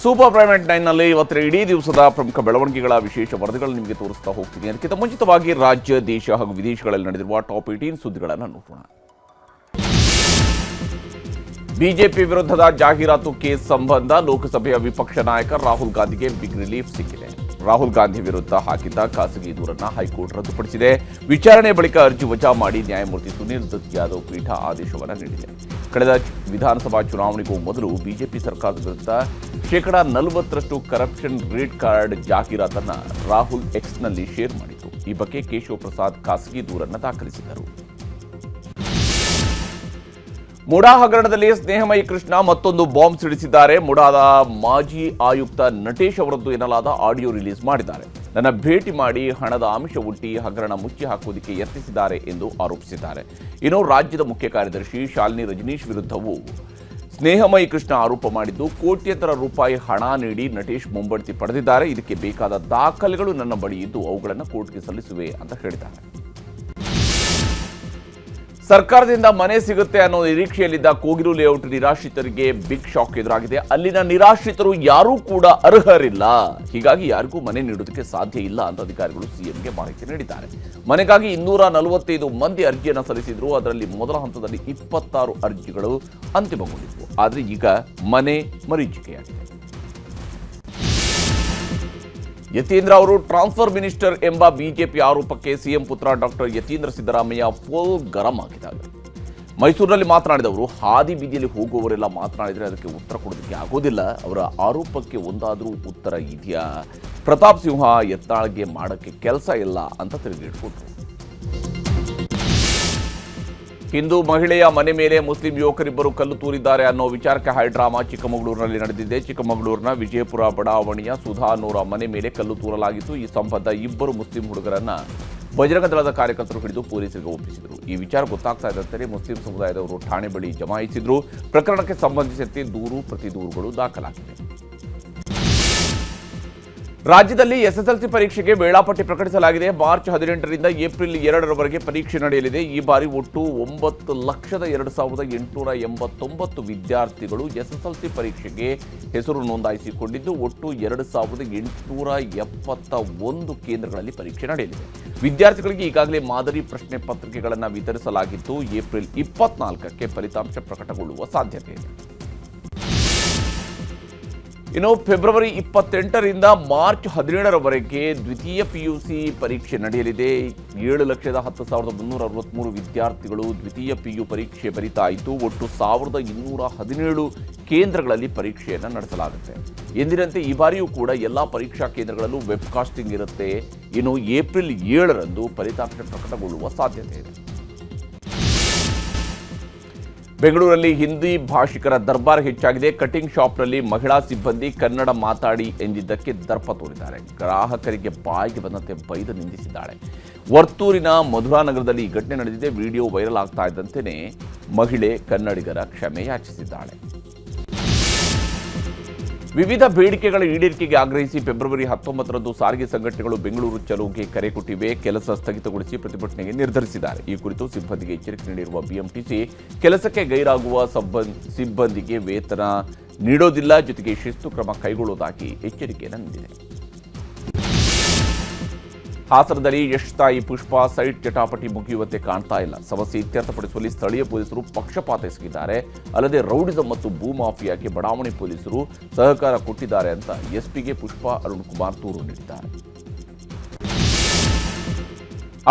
Super prime ನಲ್ಲಿ ಇವತ್ತಿನ ಇಡೀ ದಿವಸದ ಪ್ರಮುಖ ಬೆಳವಣಿಗೆಗಳ ವಿಶೇಷ ವರದಿಗಳನ್ನು ನಿಮಗೆ ತೋರಿಸ್ತಾ ಹೋಗ್ತೀನಿ. ಅದಕ್ಕಿಂತ ಮುಂಚಿತವಾಗಿ ರಾಜ್ಯ, ದೇಶ ಹಾಗೂ ವಿದೇಶಗಳಲ್ಲಿ ನಡೆದಿರುವ ಟಾಪ್ 18 ಸುದ್ದಿಗಳನ್ನು ನೋಡೋಣ. ಬಿಜೆಪಿ ವಿರುದ್ಧದ ಜಾಹೀರಾತು ಕೇಸ್ ಸಂಬಂಧ ಲೋಕಸಭೆಯ ವಿಪಕ್ಷ ನಾಯಕ ರಾಹುಲ್ ಗಾಂಧಿಗೆ ಬಿಗ್ ರಿಲೀಫ್ ಸಿಕ್ಕಿದೆ. ರಾಹುಲ್ ಗಾಂಧಿ ವಿರುದ್ಧ ಹಾಕಿದ್ದ ಖಾಸಗಿ ದೂರನ್ನು ಹೈಕೋರ್ಟ್ ರದ್ದುಪಡಿಸಿದೆ. ವಿಚಾರಣೆ ಬಳಿಕ ಅರ್ಜಿ ವಜಾ ಮಾಡಿ ನ್ಯಾಯಮೂರ್ತಿ ಸುನೀಲ್ ದತ್ ಯಾದವ್ ಪೀಠ ಆದೇಶವನ್ನು ನೀಡಿದೆ. ಕಳೆದ ವಿಧಾನಸಭಾ ಚುನಾವಣೆಗೂ ಮೊದಲು ಬಿಜೆಪಿ ಸರ್ಕಾರದ ವಿರುದ್ಧ 40% ಕರಪ್ಷನ್ ರೇಟ್ ಕಾರ್ಡ್ ಜಾಹೀರಾತನ್ನು ರಾಹುಲ್ ಎಕ್ಸ್ನಲ್ಲಿ ಶೇರ್ ಮಾಡಿತು. ಈ ಬಗ್ಗೆ ಕೇಶವ ಪ್ರಸಾದ್ ಖಾಸಗಿ ದೂರನ್ನು ದಾಖಲಿಸಿದರು. ಮುಡಾ ಹಗರಣದಲ್ಲಿ ಸ್ನೇಹಮಯಿ ಕೃಷ್ಣ ಮತ್ತೊಂದು ಬಾಂಬ್ ಸಿಡಿಸಿದ್ದಾರೆ. ಮುಡಾದ ಮಾಜಿ ಆಯುಕ್ತ ನಟೇಶ್ ಅವರದ್ದು ಎನ್ನಲಾದ ಆಡಿಯೋ ರಿಲೀಸ್ ಮಾಡಿದ್ದಾರೆ. ನನ್ನ ಭೇಟಿ ಮಾಡಿ ಹಣದ ಆಮಿಷ ಒಡ್ಡಿ ಹಗರಣ ಮುಚ್ಚಿ ಹಾಕುವುದಕ್ಕೆ ಯತ್ನಿಸಿದ್ದಾರೆ ಎಂದು ಆರೋಪಿಸಿದ್ದಾರೆ. ಇನ್ನು ರಾಜ್ಯದ ಮುಖ್ಯ ಕಾರ್ಯದರ್ಶಿ ಶಾಲಿನಿ ರಜನೀಶ್ ವಿರುದ್ಧವೂ ಸ್ನೇಹಮಯಿ ಕೃಷ್ಣ ಆರೋಪ ಮಾಡಿದ್ದು, ಕೋಟ್ಯಂತರ ರೂಪಾಯಿ ಹಣ ನೀಡಿ ನಟೇಶ್ ಮುಂಬಡ್ತಿ ಪಡೆದಿದ್ದಾರೆ. ಇದಕ್ಕೆ ಬೇಕಾದ ದಾಖಲೆಗಳು ನನ್ನ ಬಳಿ ಇದ್ದು ಅವುಗಳನ್ನು ಕೋರ್ಟ್ಗೆ ಸಲ್ಲಿಸುವೆ ಅಂತ ಹೇಳಿದ್ದಾರೆ. ಸರ್ಕಾರದಿಂದ ಮನೆ ಸಿಗುತ್ತೆ ಅನ್ನೋ ನಿರೀಕ್ಷೆಯಲ್ಲಿದ್ದ ಕೋಗಿರು ಲೇಔಟ್ ನಿರಾಶ್ರಿತರಿಗೆ ಬಿಗ್ ಶಾಕ್ ಎದುರಾಗಿದೆ. ಅಲ್ಲಿನ ನಿರಾಶ್ರಿತರು ಯಾರೂ ಕೂಡ ಅರ್ಹರಿಲ್ಲ, ಹೀಗಾಗಿ ಯಾರಿಗೂ ಮನೆ ನೀಡುವುದಕ್ಕೆ ಸಾಧ್ಯ ಇಲ್ಲ ಅಂತ ಅಧಿಕಾರಿಗಳು ಸಿಎಂಗೆ ಮಾಹಿತಿ ನೀಡಿದ್ದಾರೆ. ಮನೆಗಾಗಿ 245 ಮಂದಿ ಅರ್ಜಿಯನ್ನು ಸಲ್ಲಿಸಿದ್ರು. ಅದರಲ್ಲಿ ಮೊದಲ ಹಂತದಲ್ಲಿ 26 ಅರ್ಜಿಗಳು ಅಂತಿಮಗೊಂಡಿದ್ವು. ಆದರೆ ಈಗ ಮನೆ ಮರೀಚಿಕೆಯಾಗಿದೆ. ಯತೀಂದ್ರ ಅವರು ಟ್ರಾನ್ಸ್ಫರ್ ಮಿನಿಸ್ಟರ್ ಎಂಬ ಬಿಜೆಪಿ ಆರೋಪಕ್ಕೆ ಸಿಎಂ ಪುತ್ರ ಡಾಕ್ಟರ್ ಯತೀಂದ್ರ ಸಿದ್ದರಾಮಯ್ಯ ಫುಲ್ ಗರಂ ಆಗಿದ್ದಾರೆ. ಮೈಸೂರಿನಲ್ಲಿ ಮಾತನಾಡಿದವರು, ಹಾದಿ ಬೀದಿಯಲ್ಲಿ ಹೋಗುವವರೆಲ್ಲ ಮಾತನಾಡಿದರೆ ಅದಕ್ಕೆ ಉತ್ತರ ಕೊಡೋದಕ್ಕೆ ಆಗೋದಿಲ್ಲ. ಅವರ ಆರೋಪಕ್ಕೆ ಒಂದಾದರೂ ಉತ್ತರ ಇದೆಯಾ? ಪ್ರತಾಪ್ ಸಿಂಹ ಯತ್ನಾಳ್ಗೆ ಮಾಡೋಕ್ಕೆ ಕೆಲಸ ಇಲ್ಲ ಅಂತ ತಿರುಗಿಟ್ಕೊಟ್ರು. ಹಿಂದೂ ಮಹಿಳೆಯ ಮನೆ ಮೇಲೆ ಮುಸ್ಲಿಂ ಯುವಕರಿಬ್ಬರು ಕಲ್ಲು ತೂರಿದ್ದಾರೆ ಅನ್ನೋ ವಿಚಾರಕ್ಕೆ ಹೈಡ್ರಾಮಾ ಚಿಕ್ಕಮಗಳೂರಿನಲ್ಲಿ ನಡೆದಿದೆ. ಚಿಕ್ಕಮಗಳೂರಿನ ವಿಜಯಪುರ ಬಡಾವಣೆಯ ಸುಧಾ ನೂರ ಮನೆ ಮೇಲೆ ಕಲ್ಲು ತೂರಲಾಗಿತ್ತು. ಈ ಸಂಬಂಧ 2 ಮುಸ್ಲಿಂ ಹುಡುಗರನ್ನ ಬಜರಂಗ ದಳದ ಕಾರ್ಯಕರ್ತರು ಹಿಡಿದು ಪೊಲೀಸರಿಗೆ ಒಪ್ಪಿಸಿದರು. ಈ ವಿಚಾರ ಗೊತ್ತಾಗ್ತಾ ಇದ್ದಂತೆ ಮುಸ್ಲಿಂ ಸಮುದಾಯದವರು ಠಾಣೆ ಬಳಿ ಜಮಾಯಿಸಿದ್ರು. ಪ್ರಕರಣಕ್ಕೆ ಸಂಬಂಧಿಸಿದಂತೆ ದೂರು ಪ್ರತಿ ದೂರುಗಳು ದಾಖಲಾಗಿವೆ. ರಾಜ್ಯದಲ್ಲಿ ಎಸ್ಎಸ್ಎಲ್ಸಿ ಪರೀಕ್ಷೆಗೆ ವೇಳಾಪಟ್ಟಿ ಪ್ರಕಟಿಸಲಾಗಿದೆ. ಮಾರ್ಚ್ 18ರಿಂದ ಏಪ್ರಿಲ್ 2ರವರೆಗೆ ಪರೀಕ್ಷೆ ನಡೆಯಲಿದೆ. ಈ ಬಾರಿ ಒಟ್ಟು 9,02,889 ವಿದ್ಯಾರ್ಥಿಗಳು ಎಸ್ಎಸ್ಎಲ್ಸಿ ಪರೀಕ್ಷೆಗೆ ಹೆಸರು ನೋಂದಾಯಿಸಿಕೊಂಡಿದ್ದು, ಒಟ್ಟು 2,871 ಕೇಂದ್ರಗಳಲ್ಲಿ ಪರೀಕ್ಷೆ ನಡೆಯಲಿದೆ. ವಿದ್ಯಾರ್ಥಿಗಳಿಗೆ ಈಗಾಗಲೇ ಮಾದರಿ ಪ್ರಶ್ನೆ ಪತ್ರಿಕೆಗಳನ್ನು ವಿತರಿಸಲಾಗಿದ್ದು, ಏಪ್ರಿಲ್ 24ಕ್ಕೆ ಫಲಿತಾಂಶ ಪ್ರಕಟಗೊಳ್ಳುವ ಸಾಧ್ಯತೆ ಇದೆ. ಇನ್ನು ಫೆಬ್ರವರಿ 28ರಿಂದ ಮಾರ್ಚ್ 17ರವರೆಗೆ ದ್ವಿತೀಯ ಪಿಯುಸಿ ಪರೀಕ್ಷೆ ನಡೆಯಲಿದೆ. 7,10,363 ವಿದ್ಯಾರ್ಥಿಗಳು ದ್ವಿತೀಯ ಪಿಯು ಪರೀಕ್ಷೆ ಬರೀತಾಯಿತು. ಒಟ್ಟು 1,217 ಕೇಂದ್ರಗಳಲ್ಲಿ ಪರೀಕ್ಷೆಯನ್ನು ನಡೆಸಲಾಗುತ್ತೆ. ಎಂದಿನಂತೆ ಈ ಬಾರಿಯೂ ಕೂಡ ಎಲ್ಲ ಪರೀಕ್ಷಾ ಕೇಂದ್ರಗಳಲ್ಲೂ ವೆಬ್ಕಾಸ್ಟಿಂಗ್ ಇರುತ್ತೆ. ಇನ್ನು ಏಪ್ರಿಲ್ 7ರಂದು ಫಲಿತಾಂಶ ಪ್ರಕಟಗೊಳ್ಳುವ ಸಾಧ್ಯತೆ ಇದೆ. ಬೆಂಗಳೂರಲ್ಲಿ ಹಿಂದಿ ಭಾಷಿಕರ ದರ್ಬಾರ್ ಹೆಚ್ಚಾಗಿದೆ. ಕಟಿಂಗ್ ಶಾಪ್ನಲ್ಲಿ ಮಹಿಳಾ ಸಿಬ್ಬಂದಿ ಕನ್ನಡ ಮಾತಾಡಿ ಎಂದಿದ್ದಕ್ಕೆ ದರ್ಪ ತೋರಿದ್ದಾರೆ. ಗ್ರಾಹಕರಿಗೆ ಬಾಯಿಗೆ ಬಂದಂತೆ ಬೈದು ನಿಂದಿಸಿದ್ದಾಳೆ. ವರ್ತೂರಿನ ಮಧುರಾನಗರದಲ್ಲಿ ಈ ಘಟನೆ ನಡೆದಿದೆ. ವಿಡಿಯೋ ವೈರಲ್ ಆಗ್ತಾ ಇದ್ದಂತೆಯೇ ಮಹಿಳೆ ಕನ್ನಡಿಗರ ಕ್ಷಮೆ ಯಾಚಿಸಿದ್ದಾಳೆ. ವಿವಿಧ ಬೇಡಿಕೆಗಳ ಈಡೇರಿಕೆಗೆ ಆಗ್ರಹಿಸಿ ಫೆಬ್ರವರಿ 19ರಂದು ಸಾರಿಗೆ ಸಂಘಟನೆಗಳು ಬೆಂಗಳೂರು ಚಲೋಗೆ ಕರೆ ಕೊಟ್ಟಿವೆ. ಕೆಲಸ ಸ್ಥಗಿತಗೊಳಿಸಿ ಪ್ರತಿಭಟನೆಗೆ ನಿರ್ಧರಿಸಿದ್ದಾರೆ. ಈ ಕುರಿತು ಸಿಬ್ಬಂದಿಗೆ ಎಚ್ಚರಿಕೆ ನೀಡಿರುವ ಬಿಎಂಟಿಸಿ ಕೆಲಸಕ್ಕೆ ಗೈರಾಗುವ ಸಿಬ್ಬಂದಿಗೆ ವೇತನ ನೀಡೋದಿಲ್ಲ, ಜೊತೆಗೆ ಶಿಸ್ತು ಕ್ರಮ ಕೈಗೊಳ್ಳುವುದಾಗಿ ಎಚ್ಚರಿಕೆಯನ್ನು ನೀಡಿದೆ. ಹಾಸನದಲ್ಲಿ ಯಶ್ ತಾಯಿ ಪುಷ್ಪಾ ಸೈಟ್ ಚಟಾಪಟಿ ಮುಗಿಯುವಂತೆ ಕಾಣ್ತಾ ಇಲ್ಲ. ಸಮಸ್ಯೆ ಇತ್ಯರ್ಥಪಡಿಸುವಲ್ಲಿ ಸ್ಥಳೀಯ ಪೊಲೀಸರು ಪಕ್ಷಪಾತ ಎಸಗಿದ್ದಾರೆ. ಅಲ್ಲದೆ ರೌಡಿಸಂ ಮತ್ತು ಭೂಮಾಫಿಯಾಗೆ ಬಡಾವಣೆ ಪೊಲೀಸರು ಸಹಕಾರ ಕೊಟ್ಟಿದ್ದಾರೆ ಅಂತ ಎಸ್ಪಿಗೆ ಪುಷ್ಪಾ ಅರುಣ್ ಕುಮಾರ್ ದೂರು ನೀಡಿದ್ದಾರೆ.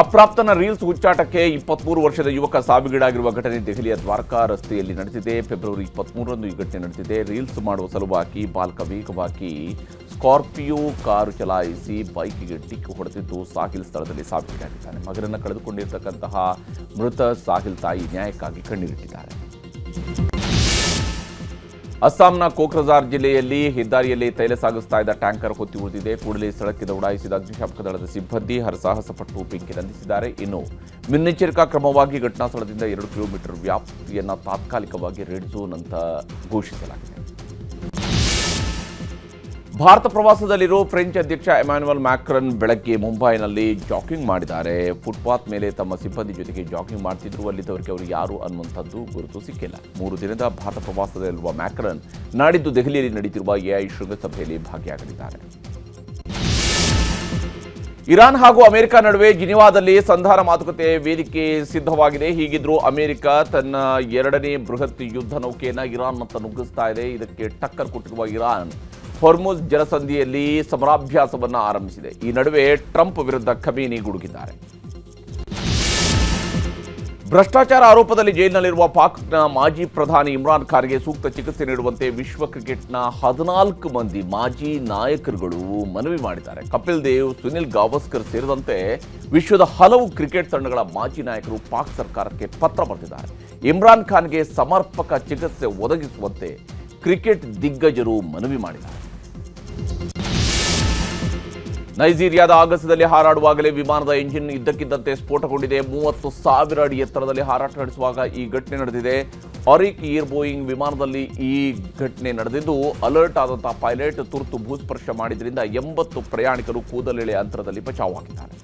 ಅಪ್ರಾಪ್ತನ ರೀಲ್ಸ್ ಹುಚ್ಚಾಟಕ್ಕೆ 23 ವರ್ಷದ ಯುವಕ ಸಾವಿಗೀಡಾಗಿರುವ ಘಟನೆ ದೆಹಲಿಯ ದ್ವಾರಕಾ ರಸ್ತೆಯಲ್ಲಿ ನಡೆದಿದೆ. ಫೆಬ್ರವರಿ 23ರಂದು ಈ ಘಟನೆ ನಡೆದಿದೆ. ರೀಲ್ಸ್ ಮಾಡುವ ಸಲುವಾಗಿ ಬಾಲಕ ವೇಗವಾಗಿ ಸ್ಕಾರ್ಪಿಯೋ ಕಾರು ಚಲಾಯಿಸಿ ಬೈಕಿಗೆ ಡಿಕ್ಕಿ ಹೊಡೆದಿದ್ದು ಸಾಹಿಲ್ ಸ್ಥಳದಲ್ಲಿ ಸಾವಿಗೀಡಾಗಿದ್ದಾನೆ. ಮಗನನ್ನು ಕಳೆದುಕೊಂಡಿರತಕ್ಕಂತಹ ಮೃತ ಸಾಹಿಲ್ ತಾಯಿ ನ್ಯಾಯಕ್ಕಾಗಿ ಕಣ್ಣೀರಿಟ್ಟಿದ್ದಾರೆ. ಅಸ್ಸಾಂನ ಕೋಕ್ರಜಾರ್ ಜಿಲ್ಲೆಯಲ್ಲಿ ಹೆದ್ದಾರಿಯಲ್ಲಿ ತೈಲ ಸಾಗಿಸ್ತಾ ಇದ್ದ ಟ್ಯಾಂಕರ್ ಹೊತ್ತಿ ಉಳಿದಿದೆ. ಕೂಡಲೇ ಸ್ಥಳಕ್ಕೆ ದೌಡಾಯಿಸಿದ ಅಗ್ನಿಶಾಮಕ ದಳದ ಸಿಬ್ಬಂದಿ ಹರಸಾಹಸ ಪಟ್ಟು ಬೆಂಕಿ ನಂದಿಸಿದ್ದಾರೆ. ಇನ್ನು ಮುನ್ನೆಚ್ಚರಿಕಾ ಕ್ರಮವಾಗಿ ಘಟನಾ ಸ್ಥಳದಿಂದ 2 ಕಿಲೋಮೀಟರ್ ವ್ಯಾಪ್ತಿಯನ್ನು ತಾತ್ಕಾಲಿಕವಾಗಿ ರೆಡ್ ಝೋನ್ ಅಂತ ಘೋಷಿಸಲಾಗಿದೆ. ಭಾರತ ಪ್ರವಾಸದಲ್ಲಿರೋ ಫ್ರೆಂಚ್ ಅಧ್ಯಕ್ಷ ಎಮ್ಯಾನ್ಯುಯಲ್ ಮ್ಯಾಕ್ರನ್ ಬೆಳಗ್ಗೆ ಮುಂಬೈನಲ್ಲಿ ಜಾಗಿಂಗ್ ಮಾಡಿದ್ದಾರೆ. ಫುಟ್ಪಾತ್ ಮೇಲೆ ತಮ್ಮ ಸಿಬ್ಬಂದಿ ಜೊತೆಗೆ ಜಾಗಿಂಗ್ ಮಾಡ್ತಿದ್ರು. ಅಲ್ಲಿದ್ದವರಿಗೆ ಅವರು ಯಾರು ಅನ್ನುವಂಥದ್ದು ಗುರುತು ಸಿಕ್ಕಿಲ್ಲ. 3 ದಿನದ ಭಾರತ ಪ್ರವಾಸದಲ್ಲಿರುವ ಮ್ಯಾಕ್ರನ್ ನಾಡಿದ್ದು ದೆಹಲಿಯಲ್ಲಿ ನಡೆಯುತ್ತಿರುವ ಎಐ ಶೃಂಗಸಭೆಯಲ್ಲಿ ಭಾಗಿಯಾಗಲಿದ್ದಾರೆ. ಇರಾನ್ ಹಾಗೂ ಅಮೆರಿಕ ನಡುವೆ ಜಿನಿವಾದಲ್ಲಿ ಸಂಧಾನ ಮಾತುಕತೆ ವೇದಿಕೆ ಸಿದ್ಧವಾಗಿದೆ. ಹೀಗಿದ್ರೂ ಅಮೆರಿಕ ತನ್ನ 2ನೇ ಬೃಹತ್ ಯುದ್ಧ ನೌಕೆಯನ್ನು ಇರಾನ್ನತ್ತ ನುಗ್ಗಿಸ್ತಾ ಇದೆ. ಇದಕ್ಕೆ ಟಕ್ಕರ್ ಕೊಟ್ಟಿರುವ ಇರಾನ್ ಹೊರ್ಮುಜ್ ಜಲಸಂಧಿಯಲ್ಲಿ ಸಮರಾಭ್ಯಾಸವನ್ನು ಆರಂಭಿಸಿದೆ. ಈ ನಡುವೆ ಟ್ರಂಪ್ ವಿರುದ್ಧ ಖಮೀನಿ ಗುಡುಗಿದ್ದಾರೆ. ಭ್ರಷ್ಟಾಚಾರ ಆರೋಪದಲ್ಲಿ ಜೈಲಿನಲ್ಲಿರುವ ಪಾಕ್ನ ಮಾಜಿ ಪ್ರಧಾನಿ ಇಮ್ರಾನ್ ಖಾನ್ಗೆ ಸೂಕ್ತ ಚಿಕಿತ್ಸೆ ನೀಡುವಂತೆ ವಿಶ್ವ ಕ್ರಿಕೆಟ್ನ 14 ಮಂದಿ ಮಾಜಿ ನಾಯಕರುಗಳು ಮನವಿ ಮಾಡಿದ್ದಾರೆ. ಕಪಿಲ್ ದೇವ್, ಸುನಿಲ್ ಗಾವಸ್ಕರ್ ಸೇರಿದಂತೆ ವಿಶ್ವದ ಹಲವು ಕ್ರಿಕೆಟ್ ತಂಡಗಳ ಮಾಜಿ ನಾಯಕರು ಪಾಕ್ ಸರ್ಕಾರಕ್ಕೆ ಪತ್ರ ಬರೆದಿದ್ದಾರೆ. ಇಮ್ರಾನ್ ಖಾನ್ಗೆ ಸಮರ್ಪಕ ಚಿಕಿತ್ಸೆ ಒದಗಿಸುವಂತೆ ಕ್ರಿಕೆಟ್ ದಿಗ್ಗಜರು ಮನವಿ ಮಾಡಿದ್ದಾರೆ. ನೈಜೀರಿಯಾದ ಆಗಸದಲ್ಲಿ ಹಾರಾಡುವಾಗಲೇ ವಿಮಾನದ ಎಂಜಿನ್ ಇದ್ದಕ್ಕಿದ್ದಂತೆ ಸ್ಫೋಟಗೊಂಡಿದೆ. 30,000 ಅಡಿ ಎತ್ತರದಲ್ಲಿ ಹಾರಾಟ ನಡೆಸುವಾಗ ಈ ಘಟನೆ ನಡೆದಿದೆ. ಆರಿಕ್ ಏರ್ ಬೋಯಿಂಗ್ ವಿಮಾನದಲ್ಲಿ ಈ ಘಟನೆ ನಡೆದಿದ್ದು, ಅಲರ್ಟ್ ಆದಂತಹ ಪೈಲಟ್ ತುರ್ತು ಭೂಸ್ಪರ್ಶ ಮಾಡಿದ್ರಿಂದ 80 ಪ್ರಯಾಣಿಕರು ಕೂದಲೆಳೆ ಅಂತರದಲ್ಲಿ ಬಚಾವಾಗಿದ್ದಾರೆ.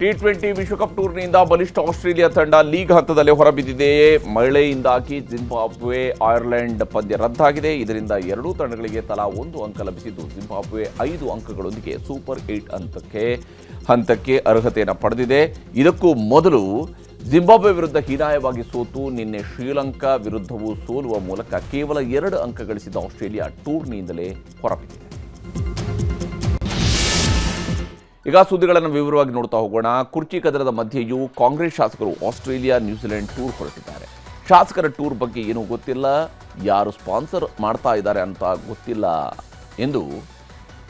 T20 ವಿಶ್ವಕಪ್ ಟೂರ್ನಿಯಿಂದ ಬಲಿಷ್ಠ ಆಸ್ಟ್ರೇಲಿಯಾ ತಂಡ ಲೀಗ್ ಹಂತದಲ್ಲಿ ಹೊರಬಿದ್ದಿದೆ. ಮಳೆಯಿಂದಾಗಿ ಜಿಂಬಾಬ್ವೆ ಐರ್ಲೆಂಡ್ ಪಂದ್ಯ ರದ್ದಾಗಿದೆ. ಇದರಿಂದ ಎರಡೂ ತಂಡಗಳಿಗೆ ತಲಾ 1 ಅಂಕ ಲಭಿಸಿದ್ದು, ಜಿಂಬಾಬ್ವೆ 5 ಅಂಕಗಳೊಂದಿಗೆ ಸೂಪರ್ 8 ಹಂತಕ್ಕೆ ಅರ್ಹತೆಯನ್ನು ಪಡೆದಿದೆ. ಇದಕ್ಕೂ ಮೊದಲು ಜಿಂಬಾಬ್ವೆ ವಿರುದ್ಧ ಹೀನಾಯವಾಗಿ ಸೋತು ನಿನ್ನೆ ಶ್ರೀಲಂಕಾ ವಿರುದ್ಧವೂ ಸೋಲುವ ಮೂಲಕ ಕೇವಲ 2 ಅಂಕ ಗಳಿಸಿದ ಆಸ್ಟ್ರೇಲಿಯಾ ಟೂರ್ನಿಯಿಂದಲೇ ಹೊರಬಿದ್ದಿದೆ. ಈಗ ಸುದ್ದಿಗಳನ್ನು ವಿವರವಾಗಿ ನೋಡ್ತಾ ಹೋಗೋಣ. ಕುರ್ಚಿ ಕದರದ ಮಧ್ಯೆಯೂ ಕಾಂಗ್ರೆಸ್ ಶಾಸಕರು ಆಸ್ಟ್ರೇಲಿಯಾ, ನ್ಯೂಜಿಲೆಂಡ್ ಟೂರ್ ಹೊರಟಿದ್ದಾರೆ. ಶಾಸಕರ ಟೂರ್ ಬಗ್ಗೆ ಏನೂ ಗೊತ್ತಿಲ್ಲ, ಯಾರು ಸ್ಪಾನ್ಸರ್ ಮಾಡ್ತಾ ಇದ್ದಾರೆ ಅಂತ ಗೊತ್ತಿಲ್ಲ ಎಂದು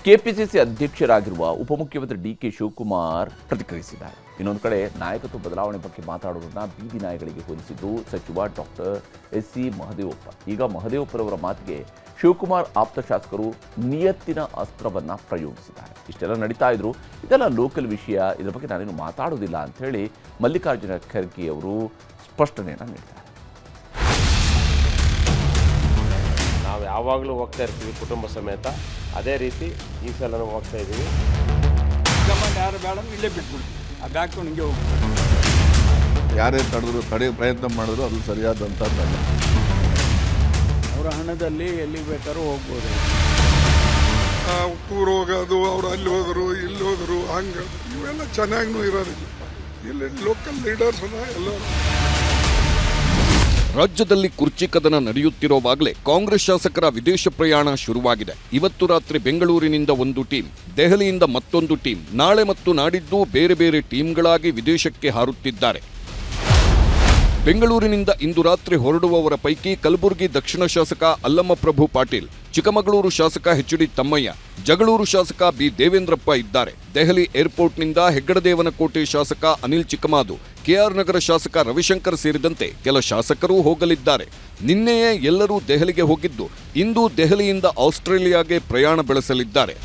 ಕೆಪಿಸಿಸಿ ಅಧ್ಯಕ್ಷರಾಗಿರುವ ಉಪಮುಖ್ಯಮಂತ್ರಿ ಡಿಕೆ ಶಿವಕುಮಾರ್ ಪ್ರತಿಕ್ರಿಯಿಸಿದ್ದಾರೆ. ಇನ್ನೊಂದು ಕಡೆ ನಾಯಕತ್ವ ಬದಲಾವಣೆ ಬಗ್ಗೆ ಮಾತಾಡುವುದನ್ನ ಬೀದಿ ನಾಯಿಗಳಿಗೆ ಹೋಲಿಸಿದ್ದು ಸಚಿವ ಡಾಕ್ಟರ್ ಎಸ್.ಸಿ. ಮಹದೇವಪ್ಪ. ಈಗ ಮಹದೇವಪ್ಪರವರ ಮಾತಿಗೆ ಶಿವಕುಮಾರ್ ಆಪ್ತ ಶಾಸಕರು ನಿಯತ್ತಿನ ಅಸ್ತ್ರವನ್ನು ಪ್ರಯೋಗಿಸಿದ್ದಾರೆ. ಇಷ್ಟೆಲ್ಲ ನಡೀತಾ ಇದ್ರು, ಇದೆಲ್ಲ ಲೋಕಲ್ ವಿಷಯ, ಇದರ ಬಗ್ಗೆ ನಾನೇನು ಮಾತಾಡೋದಿಲ್ಲ ಅಂತ ಹೇಳಿ ಮಲ್ಲಿಕಾರ್ಜುನ ಖರ್ಗೆ ಅವರು ಸ್ಪಷ್ಟನೆಯನ್ನು ನೀಡಿದ್ದಾರೆ. ನಾವು ಯಾವಾಗಲೂ ಹೋಗ್ತಾ ಇರ್ತೀವಿ ಕುಟುಂಬ ಸಮೇತ, ಅದೇ ರೀತಿ ಈ ಸಲ ನಾವು ಹೋಗ್ತಾ ಇದ್ದೀವಿ. ಯಾರು ಬೇಡ ಇಲ್ಲೇ ಬಿಟ್ಬಿಡ್ತೀವಿ, ಅದು ಹಾಕೊಂಡು ಹಿಂಗೆ ಹೋಗ್ತೀವಿ. ಯಾರೇ ತಡೆಯೋ ಪ್ರಯತ್ನ ಮಾಡಿದ್ರು ಅದು ಸರಿಯಾದಂಥದ್ದಲ್ಲ. ಅವರ ಹಣದಲ್ಲಿ ಎಲ್ಲಿ ಬೇಕಾದ್ರೂ ಹೋಗ್ಬೋದು. ಟೂರ್ ಹೋಗೋದು, ಅವ್ರು ಅಲ್ಲಿ ಹೋದರು ಇಲ್ಲಿ ಹೋದರು ಹಂಗೆ ಇವೆಲ್ಲ ಚೆನ್ನಾಗೂ ಇರೋದಿಲ್ಲ. ಇಲ್ಲಿ ಲೋಕಲ್ ಲೀಡರ್ಸ್ ಅದ ಎಲ್ಲರೂ. ರಾಜ್ಯದಲ್ಲಿ ಕುರ್ಚಿ ಕದನ ನಡೆಯುತ್ತಿರುವಾಗಲೇ ಕಾಂಗ್ರೆಸ್ ಶಾಸಕರ ವಿದೇಶ ಪ್ರಯಾಣ ಶುರುವಾಗಿದೆ. ಇವತ್ತು ರಾತ್ರಿ ಬೆಂಗಳೂರಿನಿಂದ ಒಂದು ಟೀಮ್, ದೆಹಲಿಯಿಂದ ಮತ್ತೊಂದು ಟೀಮ್, ನಾಳೆ ಮತ್ತು ನಾಡಿದ್ದು ಬೇರೆ ಬೇರೆ ಟೀಮ್ಗಳಾಗಿ ವಿದೇಶಕ್ಕೆ ಹಾರುತ್ತಿದ್ದಾರೆ. ಬೆಂಗಳೂರಿನಿಂದ ಇಂದು ರಾತ್ರಿ ಹೊರಡುವವರ ಪೈಕಿ ಕಲಬುರಗಿ ದಕ್ಷಿಣ ಶಾಸಕ ಅಲ್ಲಮಪ್ರಭು ಪಾಟೀಲ್, ಚಿಕ್ಕಮಗಳೂರು ಶಾಸಕ ಎಚ್.ಡಿ. ತಮ್ಮಯ್ಯ, ಜಗಳೂರು ಶಾಸಕ ಬಿ. ದೇವೇಂದ್ರಪ್ಪ ಇದ್ದಾರೆ. ದೆಹಲಿ ಏರ್ಪೋರ್ಟ್ನಿಂದ ಹೆಗ್ಗಡದೇವನಕೋಟೆ ಶಾಸಕ ಅನಿಲ್ ಚಿಕ್ಕಮಾದು, ಕೆಆರ್ ನಗರ ಶಾಸಕ ರವಿಶಂಕರ್ ಸೇರಿದಂತೆ ಕೆಲ ಶಾಸಕರೂ ಹೋಗಲಿದ್ದಾರೆ. ನಿನ್ನೆಯೇ ಎಲ್ಲರೂ ದೆಹಲಿಗೆ ಹೋಗಿದ್ದು, ಇಂದು ದೆಹಲಿಯಿಂದ ಆಸ್ಟ್ರೇಲಿಯಾಗೆ ಪ್ರಯಾಣ ಬೆಳೆಸಲಿದ್ದಾರೆ.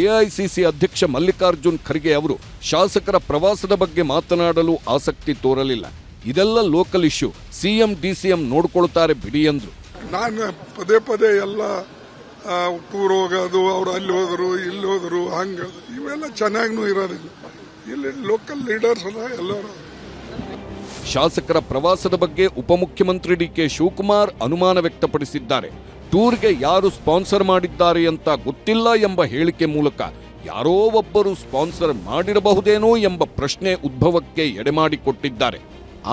ಎಐಸಿಸಿ ಅಧ್ಯಕ್ಷ ಮಲ್ಲಿಕಾರ್ಜುನ್ ಖರ್ಗೆ ಅವರು ಶಾಸಕರ ಪ್ರವಾಸದ ಬಗ್ಗೆ ಮಾತನಾಡಲು ಆಸಕ್ತಿ ತೋರಲಿಲ್ಲ. ಇದೆಲ್ಲ ಲೋಕಲ್ ಇಶ್ಯೂ, ಸಿಎಂ ಡಿಸಿಎಂ ನೋಡ್ಕೊಳ್ತಾರೆ ಬಿಡಿ ಎಂದ್ರು. ನಾನು ಪದೇ ಎಲ್ಲ ಟೂರ್ ಹೋಗೋದು, ಅವ್ರು ಅಲ್ಲಿ ಹೋದರು ಇಲ್ಲಿ ಹೋದರು ಹಂಗೆ ಇವೆಲ್ಲ ಚೆನ್ನಾಗೂ ಇರೋದಿಲ್ಲ. ಇಲ್ಲಿ ಲೋಕಲ್ ಲೀಡರ್ಸ್ ಅದ ಎಲ್ಲರೂ. ಶಾಸಕರ ಪ್ರವಾಸದ ಬಗ್ಗೆ ಉಪಮುಖ್ಯಮಂತ್ರಿ ಡಿಕೆ ಶಿವಕುಮಾರ್ ಅನುಮಾನ ವ್ಯಕ್ತಪಡಿಸಿದ್ದಾರೆ. ಟೂರ್ಗೆ ಯಾರು ಸ್ಪಾನ್ಸರ್ ಮಾಡಿದ್ದಾರೆ ಅಂತ ಗೊತ್ತಿಲ್ಲ ಎಂಬ ಹೇಳಿಕೆ ಮೂಲಕ ಯಾರೋ ಒಬ್ಬರು ಸ್ಪಾನ್ಸರ್ ಮಾಡಿರಬಹುದೇನೋ ಎಂಬ ಪ್ರಶ್ನೆ ಉದ್ಭವಕ್ಕೆ ಎಡೆಮಾಡಿಕೊಟ್ಟಿದ್ದಾರೆ.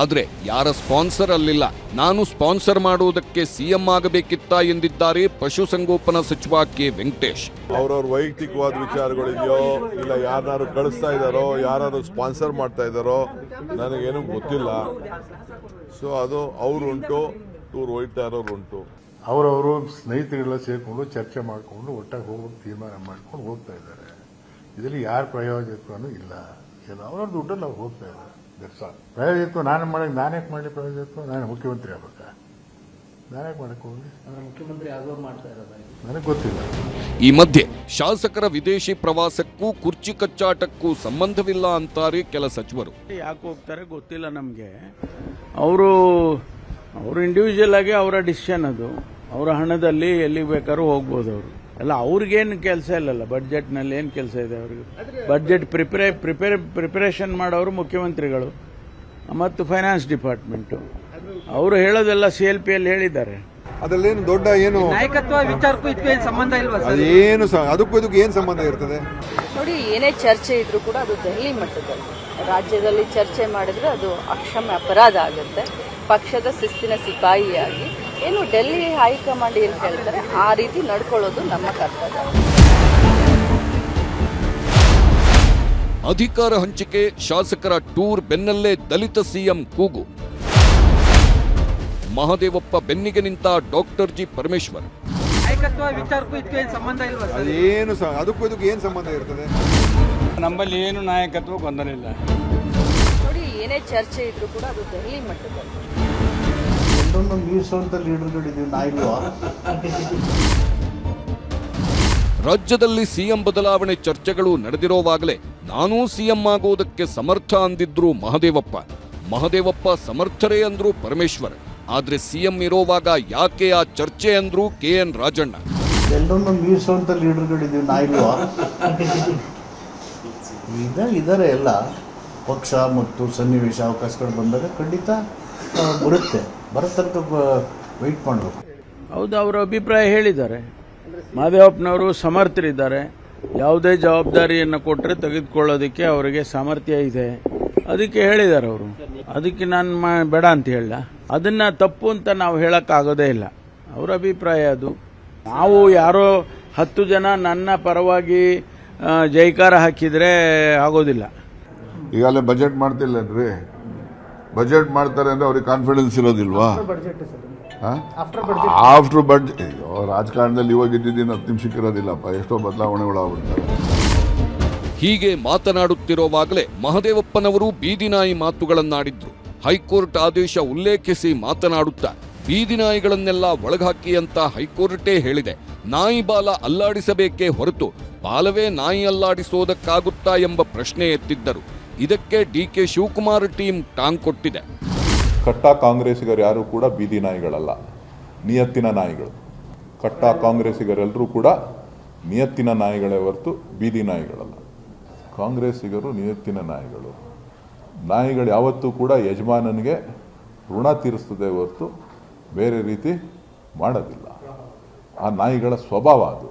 ಆದರೆ ಯಾರ ಸ್ಪಾನ್ಸರ್ ಅಲ್ಲಿಲ್ಲ, ನಾನು ಸ್ಪಾನ್ಸರ್ ಮಾಡುವುದಕ್ಕೆ ಸಿಎಂ ಆಗಬೇಕಿತ್ತಾ ಎಂದಿದ್ದಾರೆ ಪಶುಸಂಗೋಪನಾ ಸಚಿವ ಕೆ. ವೆಂಕಟೇಶ್. ಅವ್ರವ್ರ ವೈಯಕ್ತಿಕವಾದ ವಿಚಾರಗಳಿದೆಯೋ ಇಲ್ಲ ಯಾರು ಕಳಿಸ್ತಾ ಇದ್ದಾರೋ, ಯಾರು ಸ್ಪಾನ್ಸರ್ ಮಾಡ್ತಾ ಇದ್ದಾರೋ ನನಗೇನು ಗೊತ್ತಿಲ್ಲ. ಸೊ ಅದು ಅವರುಂಟು, ಟೂರ್ ಹೋಗ್ತಾ ಇರೋರುಂಟು. ಅವರವರು ಸ್ನೇಹಿತರೆಲ್ಲ ಸೇರಿಕೊಂಡು ಚರ್ಚೆ ಮಾಡಿಕೊಂಡು ಒಟ್ಟಾಗಿ ಹೋಗೋದು ತೀರ್ಮಾನ ಮಾಡ್ಕೊಂಡು ಹೋಗ್ತಾ ಇದ್ದಾರೆ. ಇದರಲ್ಲಿ ಯಾರ ಪ್ರಯೋಜಕನೂ ಇಲ್ಲ. ಏನೋ ಅವ್ರ ದುಡ್ಡಲ್ಲಿ ಅವ್ರು ಹೋಗ್ತಾ ಇದ್ದಾರೆ. ಪ್ರಯೋಜಕ ನಾನೇ ಮಾಡಲಿ ಪ್ರಯೋಜಕ ನಾನು ಮುಖ್ಯಮಂತ್ರಿ ಆಗ್ಬೇಕಾ? ನಾನೇ ಮಾಡಕ್ಕೆ ಹೋಗಿ ಮುಖ್ಯಮಂತ್ರಿ ಆಗೋರು ಮಾಡ್ತಾ ಇರೋದು ನನಗೆ ಗೊತ್ತಿಲ್ಲ. ಈ ಮಧ್ಯೆ ಶಾಸಕರ ವಿದೇಶಿ ಪ್ರವಾಸಕ್ಕೂ ಕುರ್ಚಿ ಕಚ್ಚಾಟಕ್ಕೂ ಸಂಬಂಧವಿಲ್ಲ ಅಂತಾರೆ ಕೆಲ ಸಚಿವರು. ಯಾಕೆ ಹೋಗ್ತಾರೆ ಗೊತ್ತಿಲ್ಲ ನಮಗೆ. ಅವರು ಇಂಡಿವಿಜುವಲ್ ಆಗಿ ಅವರ ಡಿಸಿಷನ್ ಅದು. ಅವರ ಹಣದಲ್ಲಿ ಎಲ್ಲಿಗೆ ಬೇಕಾದ್ರೂ ಹೋಗ್ಬೋದು ಅವರು. ಅಲ್ಲ ಅವ್ರಿಗೇನು ಕೆಲಸ ಇಲ್ಲಲ್ಲ, ಬಡ್ಜೆಟ್ನಲ್ಲಿ ಏನು ಕೆಲಸ ಇದೆ ಅವ್ರಿಗೆ? ಬಡ್ಜೆಟ್ ಪ್ರಿಪರೇಷನ್ ಮಾಡೋರು ಮುಖ್ಯಮಂತ್ರಿಗಳು ಮತ್ತು ಫೈನಾನ್ಸ್ ಡಿಪಾರ್ಟ್ಮೆಂಟು. ಅವರು ಹೇಳೋದೆಲ್ಲ CLPಯಲ್ಲಿ ಹೇಳಿದ್ದಾರೆ. ಅದರಲ್ಲೇನು ದೊಡ್ಡ ಏನು ನಾಯಕತ್ವ ವಿಚಾರಕ್ಕೂ ಇದಕ್ಕೆ ಸಂಬಂಧ ಇಲ್ವಾ ಸರ್? ಅದೇನು ಅದಕ್ಕೂ ಇದಕ್ಕೂ ಏನು ಸಂಬಂಧ ಇರ್ತದೆ? ನೋಡಿ, ಏನೇ ಚರ್ಚೆ ಇದ್ರೂ ಕೂಡ ಅದು ದೆಹಲಿ ಮಟ್ಟದಲ್ಲಿ, ರಾಜ್ಯದಲ್ಲಿ ಚರ್ಚೆ ಮಾಡಿದ್ರೆ ಅದು ಅಕ್ಷಮ್ಯ ಅಪರಾಧ ಆಗುತ್ತೆ. ಪಕ್ಷದ ಶಿಸ್ತಿನ ಸಿಪಾಯಿಯಾಗಿ ಏನು ಡೆಲ್ಲಿ ಹೈಕಮಾಂಡ್ ಏನು ಹೇಳ್ತಾರೆ ಆ ರೀತಿ ನಡ್ಕೊಳ್ಳೋದು ನಮ್ಮ ಕರ್ತವ್ಯ. ಅಧಿಕಾರ ಹಂಚಿಕೆ, ಶಾಸಕರ ಟೂರ್ ಬೆನ್ನಲ್ಲೇ ದಲಿತ ಸಿಎಂ ಕೂಗು. ಮಹದೇವಪ್ಪ ಬೆನ್ನಿಗೆ ನಿಂತ ಡಾಕ್ಟರ್ ಜಿ ಪರಮೇಶ್ವರ್. ನಾಯಕತ್ವ ವಿಚಾರಕ್ಕೂ ಇದಕ್ಕೆ ಸಂಬಂಧ ಇಲ್ವಾ ಸರ್? ಅದೇನು ಅದಕ್ಕೂ ಇದಕ್ಕೂ ಏನು ಸಂಬಂಧ ಇರ್ತದೆ? ನಮ್ಮಲ್ಲಿ ಏನು ನಾಯಕತ್ವ ಗೊಂದಲ ಇಲ್ಲ. ನೋಡಿ, ಏನೇ ಚರ್ಚೆ ಇದ್ರೂ ಕೂಡ ಅದು ದೆಹಲಿ ಮಟ್ಟದಲ್ಲಿ. ಮೀರಿಸುವಂತ ಲೀಡರ್ಗಳಿದ್ದೀವಿ ನಾಯಿಲ್ವಾ? ರಾಜ್ಯದಲ್ಲಿ ಸಿಎಂ ಬದಲಾವಣೆ ಚರ್ಚೆಗಳು ನಡೆದಿರೋವಾಗಲೇ ನಾನೂ ಸಿಎಂ ಆಗೋದಕ್ಕೆ ಸಮರ್ಥ ಅಂದಿದ್ರು ಮಹದೇವಪ್ಪ ಸಮರ್ಥರೇ ಅಂದ್ರು ಪರಮೇಶ್ವರ್. ಆದ್ರೆ ಸಿಎಂ ಇರೋವಾಗ ಯಾಕೆ ಆ ಚರ್ಚೆ ಅಂದ್ರು KN ರಾಜಣ್ಣ. ಎಲ್ಲರನ್ನು ಮೀರಿಸುವಂತ ಲೀಡರ್ಗಳಿದ್ದೀವಿ ನಾಯಿಲ್ವಾ? ಇದ್ದಾರೆ ಎಲ್ಲ ಪಕ್ಷ ಮತ್ತು ಸನ್ನಿವೇಶ ಅವಕಾಶಗಳು ಬಂದಾಗ ಖಂಡಿತ ಬರೋ ತನಕ ವೆಯ್ಟ್ ಮಾಡಬೇಕು. ಹೌದು, ಅವರ ಅಭಿಪ್ರಾಯ ಹೇಳಿದ್ದಾರೆ. ಮಹದೇವಪ್ಪನವರು ಸಮರ್ಥರಿದ್ದಾರೆ. ಯಾವುದೇ ಜವಾಬ್ದಾರಿಯನ್ನು ಕೊಟ್ಟರೆ ತೆಗೆದುಕೊಳ್ಳೋದಕ್ಕೆ ಅವರಿಗೆ ಸಾಮರ್ಥ್ಯ ಇದೆ. ಅದಕ್ಕೆ ಹೇಳಿದ್ದಾರೆ ಅವರು. ಅದಕ್ಕೆ ನಾನು ಬೇಡ ಅಂತ ಹೇಳ, ಅದನ್ನ ತಪ್ಪು ಅಂತ ನಾವು ಹೇಳಕ್ಕಾಗೋದೇ ಇಲ್ಲ. ಅವರ ಅಭಿಪ್ರಾಯ ಅದು. ನಾವು ಯಾರೋ 10 ಜನ ನನ್ನ ಪರವಾಗಿ ಜೈಕಾರ ಹಾಕಿದ್ರೆ ಆಗೋದಿಲ್ಲ. ಈಗಾಗಲೇ ಬಜೆಟ್ ಮಾಡ್ತಿಲ್ಲನ್ರಿ, ಬಜೆಟ್ ಮಾಡ್ತಾರೆ ಅಂದ್ರೆ ಅವ್ರಿಗೆ ಕಾನ್ಫಿಡೆನ್ಸ್ ಇರೋದಿಲ್ವಾ? ಆಫ್ಟರ್ ಬಡ್ಜೆಟ್ ರಾಜಕಾರಣದಲ್ಲಿ ಇವಾಗ ಇದ್ದಿದ್ದೀನಿ 10 ನಿಮಿಷಕ್ಕೆ ಇರೋದಿಲ್ಲಪ್ಪ, ಎಷ್ಟೋ ಬದಲಾವಣೆಗಳಾಗ್ಬಿಡ್ತಾರೆ. ಹೀಗೆ ಮಾತನಾಡುತ್ತಿರುವಾಗಲೇ ಮಹದೇವಪ್ಪನವರು ಬೀದಿನಾಯಿ ಮಾತುಗಳನ್ನಾಡಿದ್ರು. ಹೈಕೋರ್ಟ್ ಆದೇಶ ಉಲ್ಲೇಖಿಸಿ ಮಾತನಾಡುತ್ತಾ ಬೀದಿನಾಯಿಗಳನ್ನೆಲ್ಲ ಒಳಗಾಕಿ ಅಂತ ಹೈಕೋರ್ಟೇ ಹೇಳಿದೆ. ನಾಯಿ ಬಾಲ ಅಲ್ಲಾಡಿಸಬೇಕೇ ಹೊರತು ಬಾಲವೇ ನಾಯಿ ಅಲ್ಲಾಡಿಸೋದಕ್ಕಾಗುತ್ತಾ ಎಂಬ ಪ್ರಶ್ನೆ ಎತ್ತಿದ್ದರು. ಇದಕ್ಕೆ DK ಶಿವಕುಮಾರ್ ಟೀಮ್ ಟಾಂಗ್ ಕೊಟ್ಟಿದೆ. ಕಟ್ಟ ಕಾಂಗ್ರೆಸ್ಸಿಗರು ಯಾರು ಕೂಡ ಬೀದಿ ನಾಯಿಗಳಲ್ಲ, ನಿಯತ್ತಿನ ನಾಯಿಗಳು. ಕಟ್ಟ ಕಾಂಗ್ರೆಸ್ಸಿಗರೆಲ್ಲರೂ ಕೂಡ ನಿಯತ್ತಿನ ನಾಯಿಗಳೇ ಹೊರತು ಬೀದಿ ನಾಯಿಗಳಲ್ಲ. ಕಾಂಗ್ರೆಸ್ಸಿಗರು ನಿಯತ್ತಿನ ನಾಯಿಗಳು. ನಾಯಿಗಳು ಯಾವತ್ತೂ ಕೂಡ ಯಜಮಾನನಿಗೆ ಋಣ ತೀರಿಸ್ತದೆ ಹೊರತು ಬೇರೆ ರೀತಿ ಮಾಡೋದಿಲ್ಲ. ಆ ನಾಯಿಗಳ ಸ್ವಭಾವ ಅದು.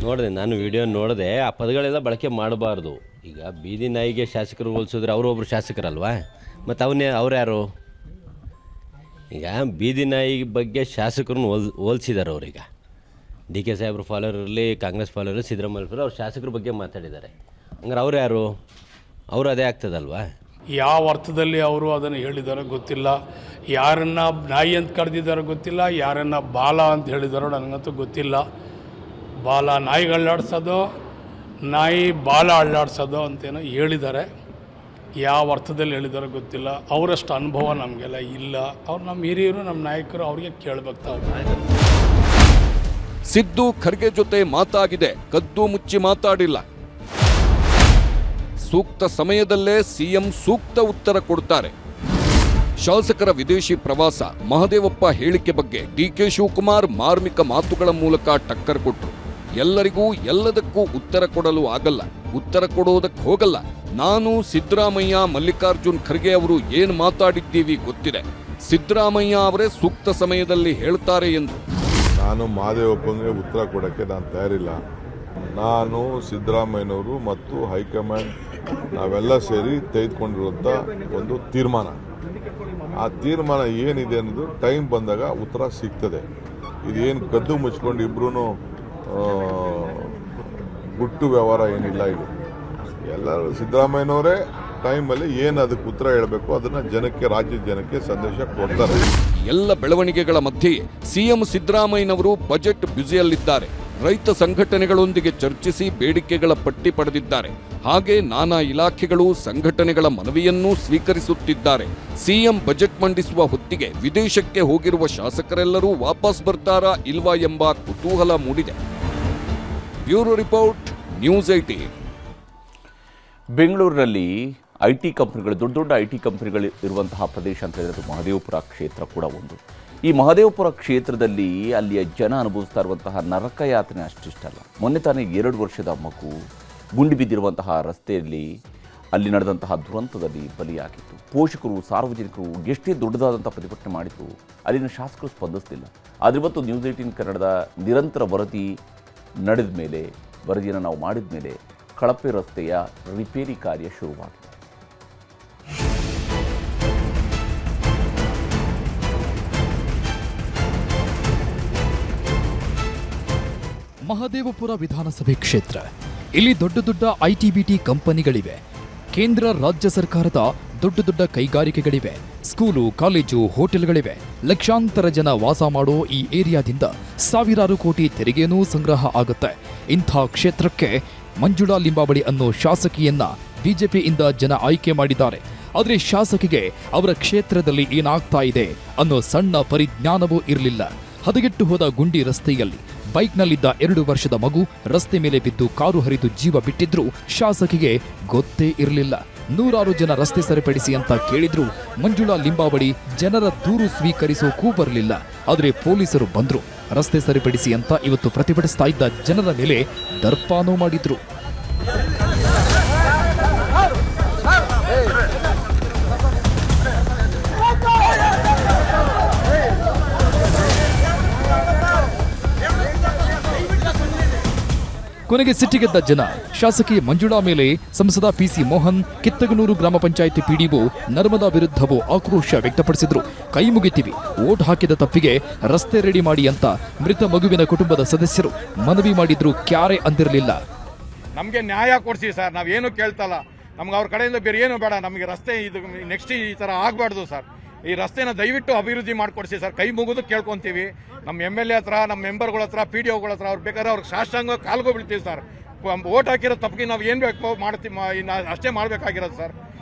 ನೋಡಿದೆ, ನಾನು ವಿಡಿಯೋ ನೋಡಿದೆ. ಆ ಪದಗಳೆಲ್ಲ ಬಳಕೆ ಮಾಡಬಾರ್ದು. ಈಗ ಬೀದಿ ನಾಯಿಗೆ ಶಾಸಕರು ಹೋಲಿಸಿದ್ರೆ ಅವರೊಬ್ಬರು ಶಾಸಕರಲ್ವಾ, ಮತ್ತು ಅವ್ರ್ಯಾರು? ಈಗ ಬೀದಿ ನಾಯಿ ಬಗ್ಗೆ ಶಾಸಕರನ್ನು ಹೋಲಿಸಿದ್ದಾರೆ ಅವ್ರೀಗ. DK ಸಾಹೇಬ್ರ ಫಾಲೋವರ್ ಇರಲಿ, ಕಾಂಗ್ರೆಸ್ ಫಾಲೋವರ್ ಇರಲಿ, ಸಿದ್ದರಾಮಯ್ಯ ಅವ್ರ ಶಾಸಕರ ಬಗ್ಗೆ ಮಾತಾಡಿದ್ದಾರೆ. ಹಂಗಾರೆ ಅವ್ರು ಯಾರು? ಅವರು ಅದೇ ಆಗ್ತದಲ್ವಾ? ಯಾವ ಅರ್ಥದಲ್ಲಿ ಅವರು ಅದನ್ನು ಹೇಳಿದಾರೋ ಗೊತ್ತಿಲ್ಲ. ಯಾರನ್ನ ನಾಯಿ ಅಂತ ಕರೆದಿದ್ದಾರೋ ಗೊತ್ತಿಲ್ಲ, ಯಾರನ್ನ ಬಾಲ ಅಂತ ಹೇಳಿದಾರೋ ನನಗಂತೂ ಗೊತ್ತಿಲ್ಲ. ಬಾಲ ನಾಯಿಗೆ ಅಳ್ಳಾಡ್ಸೋದು, ನಾಯಿ ಬಾಲ ಅಳ್ಳಾಡ್ಸೋದು ಅಂತೇನೋ ಹೇಳಿದ್ದಾರೆ. ಯಾವ ಅರ್ಥದಲ್ಲಿ ಹೇಳಿದಾರೋ ಗೊತ್ತಿಲ್ಲ. ಅವರಷ್ಟು ಅನುಭವ ನಮಗೆಲ್ಲ ಇಲ್ಲ. ಅವ್ರು ನಮ್ಮ ಹಿರಿಯರು, ನಮ್ಮ ನಾಯಕರು, ಅವ್ರಿಗೆ ಕೇಳಬೇಕು ತಾವು. ಸಿದ್ದು ಖರ್ಗೆ ಜೊತೆ ಮಾತಾಗಿದೆ, ಕದ್ದು ಮುಚ್ಚಿ ಮಾತಾಡಿಲ್ಲ. ಸೂಕ್ತ ಸಮಯದಲ್ಲೇ ಸಿಎಂ ಸೂಕ್ತ ಉತ್ತರ ಕೊಡ್ತಾರೆ. ಶಾಸಕರ ವಿದೇಶಿ ಪ್ರವಾಸ, ಮಹದೇವಪ್ಪ ಹೇಳಿಕೆ ಬಗ್ಗೆ DK ಶಿವಕುಮಾರ್ ಮಾರ್ಮಿಕ ಮಾತುಗಳ ಮೂಲಕ ಟಕ್ಕರ್ ಕೊಟ್ರು. ಎಲ್ಲರಿಗೂ ಎಲ್ಲದಕ್ಕೂ ಉತ್ತರ ಕೊಡಲು ಆಗಲ್ಲ, ಉತ್ತರ ಕೊಡೋದಕ್ಕೆ ಹೋಗಲ್ಲ. ನಾನು, ಸಿದ್ದರಾಮಯ್ಯ, ಮಲ್ಲಿಕಾರ್ಜುನ್ ಖರ್ಗೆ ಅವರು ಏನು ಮಾತಾಡಿದ್ದೀವಿ ಗೊತ್ತಿದೆ. ಸಿದ್ದರಾಮಯ್ಯ ಅವರೇ ಸೂಕ್ತ ಸಮಯದಲ್ಲಿ ಹೇಳ್ತಾರೆ ಎಂದು. ನಾನು ಮಹದೇವಪ್ಪನಿಗೆ ಉತ್ತರ ಕೊಡೋಕ್ಕೆ ನಾನು ತಯಾರಿಲ್ಲ. ನಾನು, ಸಿದ್ದರಾಮಯ್ಯನವರು ಮತ್ತು ಹೈಕಮಾಂಡ್ ನಾವೆಲ್ಲ ಸೇರಿ ತೆಗೆದುಕೊಂಡಿರುವಂಥ ಒಂದು ತೀರ್ಮಾನ. ಆ ತೀರ್ಮಾನ ಏನಿದೆ ಅನ್ನೋದು ಟೈಮ್ ಬಂದಾಗ ಉತ್ತರ ಸಿಗ್ತದೆ. ಇದೇನು ಕದ್ದು ಮುಚ್ಕೊಂಡು ಇಬ್ರು ಗುಟ್ಟು ವ್ಯವಹಾರ ಏನಿಲ್ಲ. ಇದು ಎಲ್ಲರೂ ಸಿದ್ದರಾಮಯ್ಯನವರೇ ಟೈಮಲ್ಲಿ ಏನು ಅದಕ್ಕೆ ಉತ್ತರ ಹೇಳಬೇಕು ಅದನ್ನು ಜನಕ್ಕೆ, ರಾಜ್ಯದ ಜನಕ್ಕೆ ಸಂದೇಶ ಕೊಡ್ತಾರೆ. ಎಲ್ಲ ಬೆಳವಣಿಗೆಗಳ ಮಧ್ಯೆಯೇ ಸಿಎಂ ಸಿದ್ದರಾಮಯ್ಯನವರು ಬಜೆಟ್ ಬ್ಯುಸಿಯಲ್ಲಿದ್ದಾರೆ. ರೈತ ಸಂಘಟನೆಗಳೊಂದಿಗೆ ಚರ್ಚಿಸಿ ಬೇಡಿಕೆಗಳ ಪಟ್ಟಿ ಪಡೆದಿದ್ದಾರೆ. ಹಾಗೆ ನಾನಾ ಇಲಾಖೆಗಳು, ಸಂಘಟನೆಗಳ ಮನವಿಯನ್ನೂ ಸ್ವೀಕರಿಸುತ್ತಿದ್ದಾರೆ. ಸಿಎಂ ಬಜೆಟ್ ಮಂಡಿಸುವ ಹೊತ್ತಿಗೆ ವಿದೇಶಕ್ಕೆ ಹೋಗಿರುವ ಶಾಸಕರೆಲ್ಲರೂ ವಾಪಸ್ ಬರ್ತಾರಾ ಇಲ್ವಾ ಎಂಬ ಕುತೂಹಲ ಮೂಡಿದೆ. Bureau report, news 18. ಬೆಂಗಳೂರಿನಲ್ಲಿ IT ಕಂಪನಿಗಳು, ದೊಡ್ಡ ದೊಡ್ಡ IT ಕಂಪನಿಗಳು ಇರುವಂತಹ ಪ್ರದೇಶ ಅಂತ ಹೇಳಿದ್ರೆ ಮಹದೇವಪುರ ಕ್ಷೇತ್ರ ಕೂಡ ಒಂದು. ಈ ಮಹದೇವಪುರ ಕ್ಷೇತ್ರದಲ್ಲಿ ಅಲ್ಲಿಯ ಜನ ಅನುಭವಿಸ್ತಾ ಇರುವಂತಹ ನರಕ ಯಾತನೆ ಅಷ್ಟಿಷ್ಟಲ್ಲ. ಮೊನ್ನೆ ತಾನೇ 2 ವರ್ಷದ ಮಗು ಗುಂಡಿ ಬಿದ್ದಿರುವಂತಹ ರಸ್ತೆಯಲ್ಲಿ ಅಲ್ಲಿ ನಡೆದಂತಹ ದುರಂತದಲ್ಲಿ ಬಲಿಯಾಗಿತ್ತು. ಪೋಷಕರು, ಸಾರ್ವಜನಿಕರು ಎಷ್ಟೇ ದೊಡ್ಡದಾದಂಥ ಪ್ರತಿಭಟನೆ ಮಾಡಿದ್ರು, ಅಲ್ಲಿನ ಶಾಸಕರು ಸ್ಪಂದಿಸಲಿಲ್ಲ. ಆದರೆ ಇವತ್ತು ನ್ಯೂಸ್ 18 ಕನ್ನಡದ ನಿರಂತರ ವರದಿ ನಡೆದ ಮೇಲೆ, ವರದಿಯನ್ನು ನಾವು ಮಾಡಿದ ಮೇಲೆ ಕಳಪೆ ರಸ್ತೆಯ ರಿಪೇರಿ ಕಾರ್ಯ ಶುರುವಾಗಿದೆ. ಮಹದೇವಪುರ ವಿಧಾನಸಭೆ ಕ್ಷೇತ್ರ. ಇಲ್ಲಿ ದೊಡ್ಡ ದೊಡ್ಡ ಐಟಿ-ಬಿಟಿ ಕಂಪನಿಗಳಿವೆ. ಕೇಂದ್ರ ರಾಜ್ಯ ಸರ್ಕಾರದ ದೊಡ್ಡ ದೊಡ್ಡ ಕೈಗಾರಿಕೆಗಳಿವೆ. School, college, ಹೋಟೆಲ್ಗಳಿವೆ. ಲಕ್ಷಾಂತರ ಜನ ವಾಸ ಮಾಡೋ ಈ ಏರಿಯಾದಿಂದ ಸಾವಿರಾರು ಕೋಟಿ ತೆರಿಗೆನೂ ಸಂಗ್ರಹ ಆಗುತ್ತೆ. ಇಂಥ ಕ್ಷೇತ್ರಕ್ಕೆ ಮಂಜುಳಾ ಲಿಂಬಾವಳಿ ಅನ್ನೋ ಶಾಸಕಿಯನ್ನ ಬಿಜೆಪಿಯಿಂದ ಜನ ಆಯ್ಕೆ ಮಾಡಿದ್ದಾರೆ. ಆದರೆ ಶಾಸಕಿಗೆ ಅವರ ಕ್ಷೇತ್ರದಲ್ಲಿ ಏನಾಗ್ತಾ ಇದೆ ಅನ್ನೋ ಸಣ್ಣ ಪರಿಜ್ಞಾನವೂ ಇರಲಿಲ್ಲ. ಹದಗೆಟ್ಟು ಹೋದ ಗುಂಡಿ ರಸ್ತೆಯಲ್ಲಿ ಬೈಕ್ನಲ್ಲಿದ್ದ 2 ವರ್ಷದ ಮಗು ರಸ್ತೆ ಮೇಲೆ ಬಿದ್ದು ಕಾರು ಹರಿದು ಜೀವ ಬಿಟ್ಟಿದ್ರು ಶಾಸಕಿಗೆ ಗೊತ್ತೇ ಇರಲಿಲ್ಲ. ನೂರಾರು ಜನ ರಸ್ತೆ ಸರಿಪಡಿಸಿ ಅಂತ ಕೇಳಿದ್ರು ಮಂಜುಳಾ ಲಿಂಬಾವಳಿ ಜನರ ದೂರು ಸ್ವೀಕರಿಸೋಕೂ ಬರಲಿಲ್ಲ. ಆದರೆ ಪೊಲೀಸರು ಬಂದ್ರು. ರಸ್ತೆ ಸರಿಪಡಿಸಿ ಅಂತ ಇವತ್ತು ಪ್ರತಿಭಟಿಸ್ತಾ ಇದ್ದ ಜನರ ಮೇಲೆ ದರ್ಪಾನೂ ಮಾಡಿದ್ರು. ಕೊನೆಗೆ ಸಿಟ್ಟಿಗೆದ್ದ ಜನ ಶಾಸಕಿ ಮಂಜುಳಾ ಮೇಲೆ ಸಂಸದ ಪಿಸಿ ಮೋಹನ್, ಕಿತ್ತಗನೂರು ಗ್ರಾಮ ಪಂಚಾಯಿತಿ ಪಿಡಿಒ ನರ್ಮದಾ ವಿರುದ್ಧವೂ ಆಕ್ರೋಶ ವ್ಯಕ್ತಪಡಿಸಿದ್ರು. ಕೈ ಮುಗಿತೀವಿ, ವೋಟ್ ಹಾಕಿದ ತಪ್ಪಿಗೆ ರಸ್ತೆ ರೆಡಿ ಮಾಡಿ ಅಂತ ಮೃತ ಮಗುವಿನ ಕುಟುಂಬದ ಸದಸ್ಯರು ಮನವಿ ಮಾಡಿದ್ರು. ಕ್ಯಾರೆ ಅಂದಿರಲಿಲ್ಲ. ನಮಗೆ ನ್ಯಾಯ ಕೊಡಿಸಿ ಸರ್, ನಾವೇನು ಕೇಳ್ತಲ್ಲ. ನಮ್ಗೆ ಅವ್ರ ಕಡೆಯಿಂದ ಬೇರೆ ಏನು ಬೇಡ. ನಮಗೆ ರಸ್ತೆ ಇದು ನೆಕ್ಸ್ಟ್ ಈ ಥರ ಆಗಬಾರ್ದು ಸರ್. ಈ ರಸ್ತೆನ ದಯವಿಟ್ಟು ಅಭಿವೃದ್ಧಿ ಮಾಡಿಕೊಡಿಸಿ ಸರ್. ಕೈ ಮುಗಿದು ಕೇಳ್ಕೊತೀವಿ. ನಮ್ಮ MLA ಹತ್ರ, ನಮ್ಮ ಮೆಂಬರ್ಗಳ ಹತ್ರ, PDOಗಳ ಹತ್ರ ಅವ್ರು ಬೇಕಾದ್ರೆ ಅವ್ರಿಗೆ ಸಾಷ್ಟಾಂಗ ಕಾಲ್ಗೋ ಬೀಳ್ತೀವಿ ಸರ್. ವೋಟ್ ಹಾಕಿರೋ ತಪ್ಪಿಗೆ ನಾವು ಏನು ಬೇಕೋ ಮಾಡ್ತೀವಿ, ಅಷ್ಟೇ ಮಾಡಬೇಕಾಗಿರೋದು ಸರ್.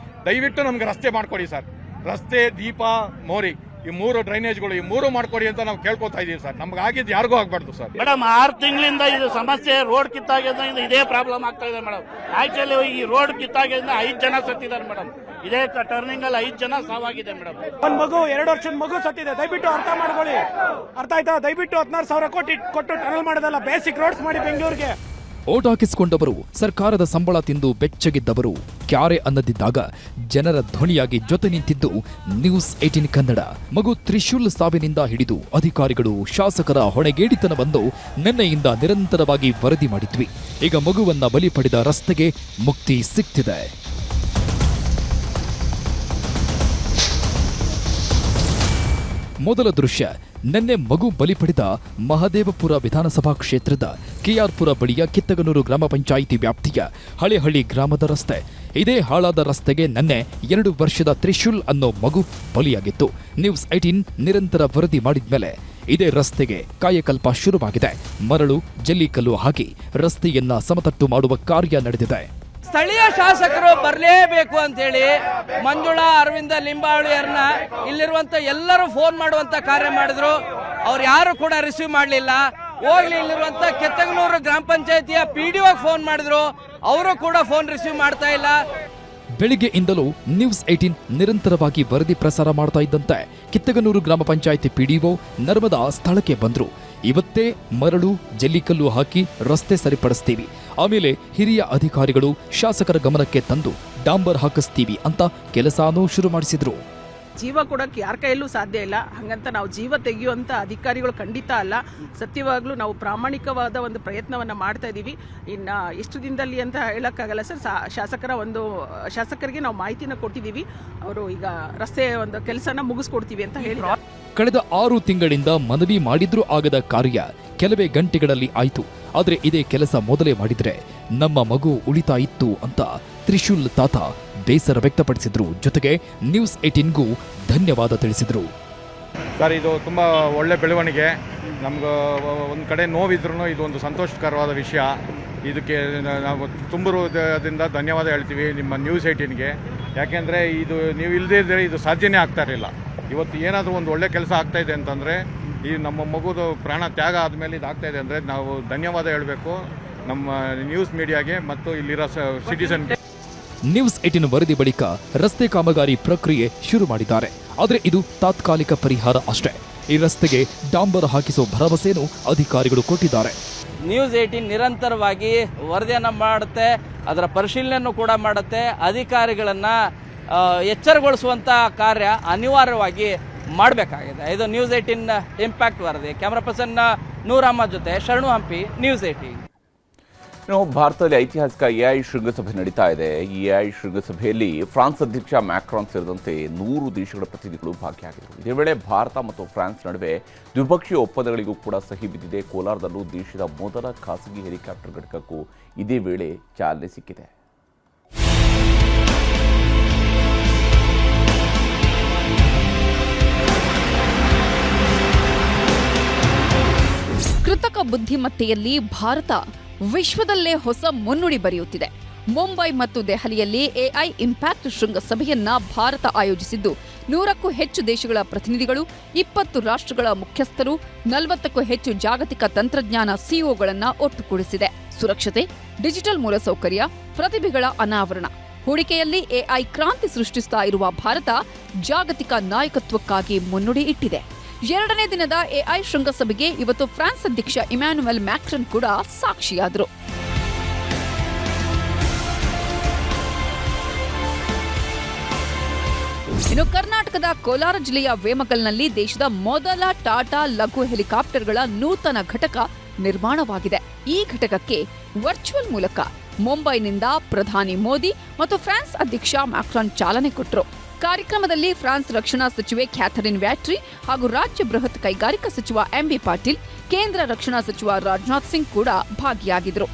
ದಯವಿಟ್ಟು ನಮ್ಗೆ ರಸ್ತೆ ಮಾಡಿಕೊಡಿ ಸರ್. ರಸ್ತೆ, ದೀಪ, ಮೋರಿ, ಈ 3 ಡ್ರೈನೇಜ್ಗಳು, ಈ 3 ಮಾಡ್ಕೊಡಿ ಅಂತ ನಾವು ಕೇಳ್ಕೊತಾ ಇದೀವಿ ಸರ್. ನಮ್ಗೆ ಆಗಿದ್ದು ಯಾರಿಗೂ ಆಗ್ಬಾರ್ದು ಸರ್. ಮೇಡಮ್ 6 ತಿಂಗಳಿಂದ ಇದು ಸಮಸ್ಯೆ. ರೋಡ್ ಕಿತ್ತಾಗಿದ್ದರಿಂದ ಇದೇ ಪ್ರಾಬ್ಲಮ್ ಆಗ್ತಾ ಇದೆ ಮೇಡಮ್. ಆಕ್ಚುಲಿ ಈ ರೋಡ್ ಕಿತ್ತಾಗಿದ್ದರಿಂದ 5 ಜನ ಸತ್ತಿದ್ದಾರೆ ಮೇಡಮ್. ಇದೇ ಟರ್ನಿಂಗ್ ಅಲ್ಲಿ 5 ಜನ ಸಾವಾಗಿದೆ ಮೇಡಮ್. ಒಂದ್ ಮಗು 2 ವರ್ಷದ ಮಗು ಸತ್ತಿದೆ. ದಯವಿಟ್ಟು ಅರ್ಥ ಮಾಡ್ಕೊಳ್ಳಿ. ಅರ್ಥ ಆಯ್ತಾ? ದಯವಿಟ್ಟು 16,000 ಕೋಟಿ ಕೊಟ್ಟು ಟನಲ್ ಮಾಡೋದಲ್ಲ, ಬೇಸಿಕ್ ರೋಡ್ಸ್ ಮಾಡಿ ಬೆಂಗಳೂರಿಗೆ. ಓಟ್ ಹಾಕಿಸಿಕೊಂಡವರು, ಸರ್ಕಾರದ ಸಂಬಳ ತಿಂದು ಬೆಚ್ಚಗಿದ್ದವರು ಕ್ಯಾರೆ ಅನ್ನದಿದ್ದಾಗ ಜನರ ಧ್ವನಿಯಾಗಿ ಜೊತೆ ನಿಂತಿದ್ದು ನ್ಯೂಸ್ 18 ಕನ್ನಡ. ಮಗು ತ್ರಿಶೂಲ್ ಸಾವಿನಿಂದ ಹಿಡಿದು ಅಧಿಕಾರಿಗಳು, ಶಾಸಕರ ಹೊಣೆಗೇಡಿತನವನ್ನು ನಿನ್ನೆಯಿಂದ ನಿರಂತರವಾಗಿ ವರದಿ ಮಾಡಿದ್ವಿ. ಈಗ ಮಗುವನ್ನ ಬಲಿ ಪಡೆದ ರಸ್ತೆಗೆ ಮುಕ್ತಿ ಸಿಕ್ತಿದೆ. ಮೊದಲ ದೃಶ್ಯ ನಿನ್ನೆ ಮಗು ಬಲಿ ಪಡೆದ ಮಹದೇವಪುರ ವಿಧಾನಸಭಾ ಕ್ಷೇತ್ರದ ಕೆಆರ್ಪುರ ಬಳಿಯ ಕಿತ್ತಗನೂರು ಗ್ರಾಮ ಪಂಚಾಯಿತಿ ವ್ಯಾಪ್ತಿಯ ಹಳೆಹಳ್ಳಿ ಗ್ರಾಮದ ರಸ್ತೆ. ಇದೇ ಹಾಳಾದ ರಸ್ತೆಗೆ ನಿನ್ನೆ 2 ವರ್ಷದ ತ್ರಿಶೂಲ್ ಅನ್ನೋ ಮಗು ಬಲಿಯಾಗಿತ್ತು. ನ್ಯೂಸ್ 18 ನಿರಂತರ ವರದಿ ಮಾಡಿದ್ಮೇಲೆ ಇದೇ ರಸ್ತೆಗೆ ಕಾಯಕಲ್ಪ ಶುರುವಾಗಿದೆ. ಮರಳು, ಜಲ್ಲಿಕಲ್ಲು ಹಾಕಿ ರಸ್ತೆಯನ್ನ ಸಮತಟ್ಟು ಮಾಡುವ ಕಾರ್ಯ ನಡೆದಿದೆ. ಸ್ಥಳೀಯ ಶಾಸಕರು ಬರಲೇಬೇಕು ಅಂತ ಹೇಳಿ ಮಂಜುಳಾ ಅರವಿಂದ ಲಿಂಬಾವಳಿಯರನ್ನ ಇಲ್ಲಿರುವಂತ ಎಲ್ಲರೂ ಫೋನ್ ಮಾಡುವಂತ ಕಾರ್ಯ ಮಾಡಿದ್ರು. ಅವ್ರು ಯಾರು ಕೂಡ ರಿಸೀವ್ ಮಾಡಲಿಲ್ಲ. ಹೋಗ್ಲಿ ಇಲ್ಲಿರುವಂತ ಕಿತ್ತಗನೂರು ಗ್ರಾಮ ಪಂಚಾಯತಿಯ PDO ಫೋನ್ ಮಾಡಿದ್ರು, ಅವರು ಕೂಡ ಫೋನ್ ರಿಸೀವ್ ಮಾಡ್ತಾ ಇಲ್ಲ. ಬೆಳಿಗ್ಗೆಯಿಂದಲೂ ನ್ಯೂಸ್ 18 ನಿರಂತರವಾಗಿ ವರದಿ ಪ್ರಸಾರ ಮಾಡ್ತಾ ಇದ್ದಂತೆ ಕಿತ್ತಗನೂರು ಗ್ರಾಮ ಪಂಚಾಯಿತಿ PDO ನರ್ಮದಾ ಸ್ಥಳಕ್ಕೆ ಬಂದ್ರು. ಇವತ್ತೇ ಮರಳು, ಜಲ್ಲಿಕಲ್ಲು ಹಾಕಿ ರಸ್ತೆ ಸರಿಪಡಿಸ್ತೀವಿ, ಆಮೇಲೆ ಹಿರಿಯ ಅಧಿಕಾರಿಗಳು, ಶಾಸಕರ ಗಮನಕ್ಕೆ ತಂದು ಡಾಂಬರ್ ಹಾಕಿಸ್ತೀವಿ ಅಂತ ಕೆಲಸನೂ ಶುರು ಮಾಡಿಸಿದ್ರು. ಜೀವ ಕೊಡಕ್ಕೆ ಯಾರ ಕೈಯಲ್ಲೂ ಸಾಧ್ಯ ಇಲ್ಲ. ಹಂಗಂತ ನಾವು ಜೀವ ತೆಗೆಯುವಂತ ಅಧಿಕಾರಿಗಳು ಖಂಡಿತ ಅಲ್ಲ. ಸತ್ಯವಾಗ್ಲೂ ನಾವು ಪ್ರಾಮಾಣಿಕವಾದ ಒಂದು ಪ್ರಯತ್ನವನ್ನ ಮಾಡ್ತಾ ಇದೀವಿ. ಇನ್ನ ಎಷ್ಟು ದಿನದಲ್ಲಿ ಅಂತ ಹೇಳಕ್ಕಾಗಲ್ಲ ಸರ್. ಶಾಸಕರಿಗೆ ನಾವು ಮಾಹಿತಿನ ಕೊಟ್ಟಿದ್ದೀವಿ. ಅವರು ಈಗ ರಸ್ತೆ ಒಂದು ಕೆಲಸನ ಮುಗಿಸ್ಕೊಡ್ತೀವಿ ಅಂತ ಹೇಳಿ. ಕಳೆದ 6 ತಿಂಗಳಿಂದ ಮನವಿ ಮಾಡಿದ್ರೂ ಆಗದ ಕಾರ್ಯ ಕೆಲವೇ ಗಂಟೆಗಳಲ್ಲಿ ಆಯಿತು. ಆದರೆ ಇದೇ ಕೆಲಸ ಮೊದಲೇ ಮಾಡಿದ್ರೆ ನಮ್ಮ ಮಗು ಉಳಿತಾ ಇತ್ತು ಅಂತ ತ್ರಿಶೂಲ್ ತಾತ ಬೇಸರ ವ್ಯಕ್ತಪಡಿಸಿದ್ರು. ಜೊತೆಗೆ ನ್ಯೂಸ್ 18ಗೂ ಧನ್ಯವಾದ ತಿಳಿಸಿದ್ರು. ಸರ್, ಇದು ತುಂಬ ಒಳ್ಳೆ ಬೆಳವಣಿಗೆ. ನಮ್ಗೆ ಒಂದು ಕಡೆ ನೋವಿದ್ರೂ ಇದು ಒಂದು ಸಂತೋಷಕರವಾದ ವಿಷಯ. ಇದಕ್ಕೆ ನಾವು ತುಂಬುವುದರಿಂದ ಧನ್ಯವಾದ ಹೇಳ್ತೀವಿ ನಿಮ್ಮ ನ್ಯೂಸ್ 18ಗೆ. ಯಾಕೆಂದರೆ ಇದು ನೀವು ಇಲ್ಲದೇ ಇದ್ದರೆ ಇದು ಸಾಧ್ಯನೇ ಆಗ್ತಾ ಇರಲಿಲ್ಲ. ಇವತ್ತು ಏನಾದರೂ ಒಂದು ಒಳ್ಳೆ ಕೆಲಸ ಆಗ್ತಾ ಇದೆ ಅಂತಂದರೆ, ಈ ನಮ್ಮ ಮಗುದು ಪ್ರಾಣ ತ್ಯಾಗ ಆದಮೇಲೆ ಇದಾಗ್ತಾ ಇದೆ ಅಂದರೆ ನಾವು ಧನ್ಯವಾದ ಹೇಳಬೇಕು ನಮ್ಮ ನ್ಯೂಸ್ ಮೀಡಿಯಾಗೆ ಮತ್ತು ಇಲ್ಲಿರೋ ಸಿಟಿಸನ್. ನ್ಯೂಸ್ 18 ವರದಿ ಬಳಿಕ ರಸ್ತೆ ಕಾಮಗಾರಿ ಪ್ರಕ್ರಿಯೆ ಶುರು ಮಾಡಿದ್ದಾರೆ. ಆದರೆ ಇದು ತಾತ್ಕಾಲಿಕ ಪರಿಹಾರ ಅಷ್ಟೇ. ಈ ರಸ್ತೆಗೆ ಡಾಂಬರ್ ಹಾಕಿಸುವ ಭರವಸೆಯನ್ನು ಅಧಿಕಾರಿಗಳು ಕೊಟ್ಟಿದ್ದಾರೆ. ನ್ಯೂಸ್ 18 ನಿರಂತರವಾಗಿ ವರದಿಯನ್ನು ಮಾಡುತ್ತೆ, ಅದರ ಪರಿಶೀಲನೆಯನ್ನು ಕೂಡ ಮಾಡುತ್ತೆ. ಅಧಿಕಾರಿಗಳನ್ನು ಎಚ್ಚರಗೊಳಿಸುವಂಥ ಕಾರ್ಯ ಅನಿವಾರ್ಯವಾಗಿ ಮಾಡಬೇಕಾಗಿದೆ. ಇದು ನ್ಯೂಸ್ 18 ಇಂಪ್ಯಾಕ್ಟ್ ವರದಿ. ಕ್ಯಾಮ್ರಾ ಪರ್ಸನ್ ನೂರ್ ಅಹಮದ್ ಜೊತೆ ಶರಣು ಹಂಪಿ, ನ್ಯೂಸ್ 18. ಭಾರತದಲ್ಲಿ ಐತಿಹಾಸಿಕ ಎಐ ಶೃಂಗಸಭೆ ನಡೀತಾ ಇದೆ. ಈ ಎಐ ಶೃಂಗಸಭೆಯಲ್ಲಿ ಫ್ರಾನ್ಸ್ ಅಧ್ಯಕ್ಷ ಮ್ಯಾಕ್ರಾನ್ ಸೇರಿದಂತೆ 100 ದೇಶಗಳ ಪ್ರತಿನಿಧಿಗಳು ಭಾಗಿಯಾಗಿದ್ದರು. ಇದೇ ವೇಳೆ ಭಾರತ ಮತ್ತು ಫ್ರಾನ್ಸ್ ನಡುವೆ ದ್ವಿಪಕ್ಷೀಯ ಒಪ್ಪಂದಗಳಿಗೂ ಕೂಡ ಸಹಿ ಬಿದ್ದಿದೆ. ಕೋಲಾರದಲ್ಲೂ ದೇಶದ ಮೊದಲ ಖಾಸಗಿ ಹೆಲಿಕಾಪ್ಟರ್ ಘಟಕಕ್ಕೂ ಇದೇ ವೇಳೆ ಚಾಲನೆ ಸಿಕ್ಕಿದೆ. ಕೃತಕ ಬುದ್ಧಿಮತ್ತೆಯಲ್ಲಿ ಭಾರತ ವಿಶ್ವದಲ್ಲೇ ಹೊಸ ಮುನ್ನುಡಿ ಬರೆಯುತ್ತಿದೆ. ಮುಂಬೈ ಮತ್ತು ದೆಹಲಿಯಲ್ಲಿ ಎಐ ಇಂಪ್ಯಾಕ್ಟ್ ಶೃಂಗಸಭೆಯನ್ನ ಭಾರತ ಆಯೋಜಿಸಿದ್ದು 100ಕ್ಕೂ ಹೆಚ್ಚು ದೇಶಗಳ ಪ್ರತಿನಿಧಿಗಳು, 20 ರಾಷ್ಟ್ರಗಳ ಮುಖ್ಯಸ್ಥರು, 40ಕ್ಕೂ ಹೆಚ್ಚು ಜಾಗತಿಕ ತಂತ್ರಜ್ಞಾನ ಸಿಇಒಗಳನ್ನ ಒಟ್ಟುಗೂಡಿಸಿದೆ. ಸುರಕ್ಷತೆ, ಡಿಜಿಟಲ್ ಮೂಲಸೌಕರ್ಯ, ಪ್ರತಿಭೆಗಳ ಅನಾವರಣ, ಹೂಡಿಕೆಯಲ್ಲಿ ಎಐ ಕ್ರಾಂತಿ ಸೃಷ್ಟಿಸ್ತಾ ಇರುವ ಭಾರತ ಜಾಗತಿಕ ನಾಯಕತ್ವಕ್ಕಾಗಿ ಮುನ್ನುಡಿ ಇಟ್ಟಿದೆ. 2ನೇ ದಿನದ ಎಐ ಶೃಂಗಸಭೆಗೆ ಇವತ್ತು ಫ್ರಾನ್ಸ್ ಅಧ್ಯಕ್ಷ ಇಮ್ಯಾನ್ಯುಯಲ್ ಮ್ಯಾಕ್ರನ್ ಕೂಡ ಸಾಕ್ಷಿಯಾದರು. ಇನ್ನು ಕರ್ನಾಟಕದ ಕೋಲಾರ ಜಿಲ್ಲೆಯ ವೇಮಗಲ್ನಲ್ಲಿ ದೇಶದ ಮೊದಲ ಟಾಟಾ ಲಘು ಹೆಲಿಕಾಪ್ಟರ್ಗಳ ನೂತನ ಘಟಕ ನಿರ್ಮಾಣವಾಗಿದೆ. ಈ ಘಟಕಕ್ಕೆ ವರ್ಚುವಲ್ ಮೂಲಕ ಮುಂಬೈನಿಂದ ಪ್ರಧಾನಿ ಮೋದಿ ಮತ್ತು ಫ್ರಾನ್ಸ್ ಅಧ್ಯಕ್ಷ ಮ್ಯಾಕ್ರಾನ್ ಚಾಲನೆ ಕೊಟ್ಟರು. ಕಾರ್ಯಕ್ರಮದಲ್ಲಿ ಫ್ರಾನ್ಸ್ ರಕ್ಷಣಾ ಸಚಿವೆ ಕ್ಯಾಥರಿನ್ ವ್ಯಾಟ್ರಿ ಹಾಗೂ ರಾಜ್ಯ ಬೃಹತ್ ಕೈಗಾರಿಕಾ ಸಚಿವ ಎಂಬಿ ಪಾಟೀಲ್, ಕೇಂದ್ರ ರಕ್ಷಣಾ ಸಚಿವ ರಾಜನಾಥ್ ಸಿಂಗ್ ಕೂಡ ಭಾಗಿಯಾಗಿದ್ದರು.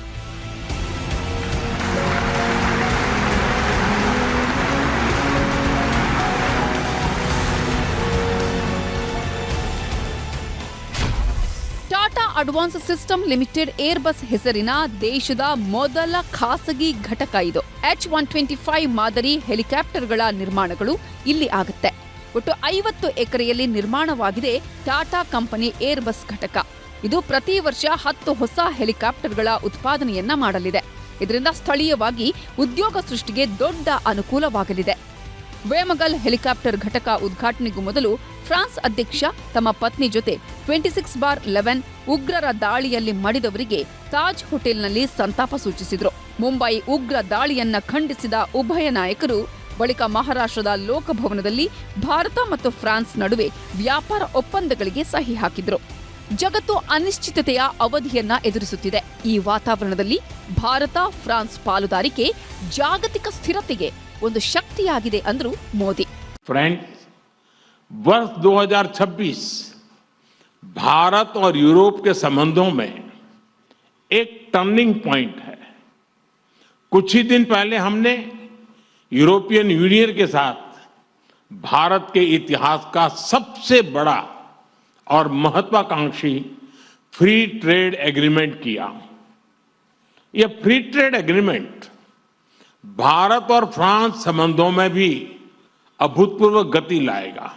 Tata advance system limited Airbus ಹೆಸರಿನ ದೇಶದ ಮೊದಲ ಖಾಸಗಿ ಘಟಕ ಇದು. H-125 ಮಾದರಿ ಹೆಲಿಕಾಪ್ಟರ್ಗಳ ನಿರ್ಮಾಣಗಳು ಇಲ್ಲಿ ಆಗುತ್ತೆ. ಒಟ್ಟು 50 ಎಕರೆಯಲ್ಲಿ ನಿರ್ಮಾಣವಾಗಿದೆ ಟಾಟಾ ಕಂಪನಿ ಏರ್ಬಸ್ ಘಟಕ. ಇದು ಪ್ರತಿ ವರ್ಷ 10 ಹೊಸ ಹೆಲಿಕಾಪ್ಟರ್ಗಳ ಉತ್ಪಾದನೆಯನ್ನ ಮಾಡಲಿದೆ. ಇದರಿಂದ ಸ್ಥಳೀಯವಾಗಿ ಉದ್ಯೋಗ ಸೃಷ್ಟಿಗೆ ದೊಡ್ಡ ಅನುಕೂಲವಾಗಲಿದೆ. ವೇಮಗಲ್ ಹೆಲಿಕಾಪ್ಟರ್ ಘಟಕ ಉದ್ಘಾಟನೆಗೂ ಮೊದಲು ಫ್ರಾನ್ಸ್ ಅಧ್ಯಕ್ಷ ತಮ್ಮ ಪತ್ನಿ ಜೊತೆ 26/11 ಉಗ್ರರ ದಾಳಿಯಲ್ಲಿ ಮಡಿದವರಿಗೆ ತಾಜ್ ಹೋಟೆಲ್ನಲ್ಲಿ ಸಂತಾಪ ಸೂಚಿಸಿದರು. ಮುಂಬೈ ಉಗ್ರ ದಾಳಿಯನ್ನ ಖಂಡಿಸಿದ ಉಭಯ ನಾಯಕರು ಬಳಿಕ ಮಹಾರಾಷ್ಟ್ರದ ಲೋಕಭವನದಲ್ಲಿ ಭಾರತ ಮತ್ತು ಫ್ರಾನ್ಸ್ ನಡುವೆ ವ್ಯಾಪಾರ ಒಪ್ಪಂದಗಳಿಗೆ ಸಹಿ ಹಾಕಿದರು. ಜಗತ್ತು ಅನಿಶ್ಚಿತತೆಯ ಅವಧಿಯನ್ನ ಎದುರಿಸುತ್ತಿದೆ. ಈ ವಾತಾವರಣದಲ್ಲಿ ಭಾರತ ಫ್ರಾನ್ಸ್ ಪಾಲುದಾರಿಕೆ ಜಾಗತಿಕ ಸ್ಥಿರತೆಗೆ ಒಂದು ಶಕ್ತಿಯಾಗಿದೆ ಅಂದ್ರು ಮೋದಿ. फ्रेंड्स, वर्ष 2026 भारत और यूरोप के संबंधों में एक टर्निंग पॉइंट है. कुछ ही दिन पहले हमने यूरोपियन यूनियन के साथ भारत के इतिहास का सबसे बड़ा और महत्वाकांक्षी फ्री ट्रेड एग्रीमेंट किया. यह फ्री ट्रेड एग्रीमेंट भारत और फ्रांस संबंधों में भी अभूतपूर्व गति लाएगा.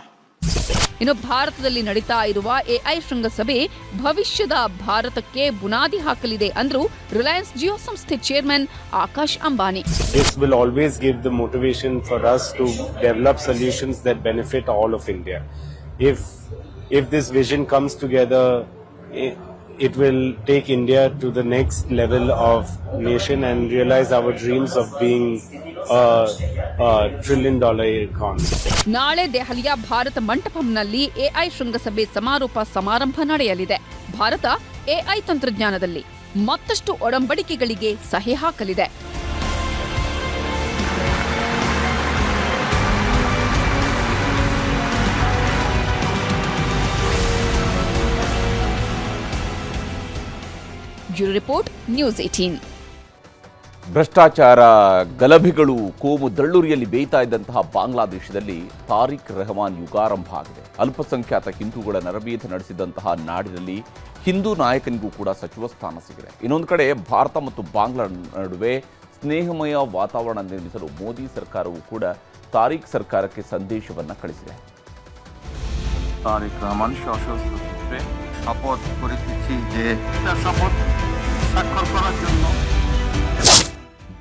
ಇನ್ನು ಭಾರತದಲ್ಲಿ ನಡೀತಾ ಇರುವ ಎಐ ಶೃಂಗಸಭೆ ಭವಿಷ್ಯದ ಭಾರತಕ್ಕೆ ಬುನಾದಿ ಹಾಕಲಿದೆ ಅಂದ್ರು ರಿಲಯನ್ಸ್ ಜಿಯೋ ಸಂಸ್ಥೆ chairman Akash Ambani. This will always give the motivation for us to develop solutions that benefit all of India. If this vision comes together, it will take India to the next level of nation and realize our dreams of being a $1 trillion economy. ನಾಳೆ ದೆಹಲಿಯ Bharat ಮಂಟಪಂನಲ್ಲಿ AI ಶೃಂಗಸಭೆ ಸಮಾರೋಪ ಸಮಾರಂಭ ನಡೆಯಲಿದೆ. Bharat AI ತಂತ್ರಜ್ಞಾನದಲ್ಲಿ ಮತ್ತಷ್ಟು ಒಡಂಬಡಿಕೆಗಳಿಗೆ ಸಹಿ ಹಾಕಲಿದೆ. Bureau report, news 18. ಭ್ರಷ್ಟಾಚಾರ ಗಲಭೆಗಳು ಕೋಮು ದಳ್ಳೂರಿಯಲ್ಲಿ ಬೇಯ್ತಾ ಇದ್ದಂತಹ ಬಾಂಗ್ಲಾದೇಶದಲ್ಲಿ ತಾರಿಕ್ ರೆಹಮಾನ್ ಯುಗಾರಂಭ ಆಗಿದೆ. ಅಲ್ಪಸಂಖ್ಯಾತ ಹಿಂದೂಗಳ ನರಮೇಧ ನಡೆಸಿದಂತಹ ನಾಡಿನಲ್ಲಿ ಹಿಂದೂ ನಾಯಕನಿಗೂ ಕೂಡ ಸಚಿವ ಸ್ಥಾನ ಸಿಗಿದೆ. ಇನ್ನೊಂದು ಕಡೆ ಭಾರತ ಮತ್ತು ಬಾಂಗ್ಲಾ ನಡುವೆ ಸ್ನೇಹಮಯ ವಾತಾವರಣ ನಿರ್ಮಿಸಲು ಮೋದಿ ಸರ್ಕಾರವು ಕೂಡ ತಾರಿಕ್ ಸರ್ಕಾರಕ್ಕೆ ಸಂದೇಶವನ್ನು ಕಳಿಸಿದೆ. তারেক রহমান সশস্ত্রে শপথ করিতেছি যে শপথ স্বাক্ষর করার জন্য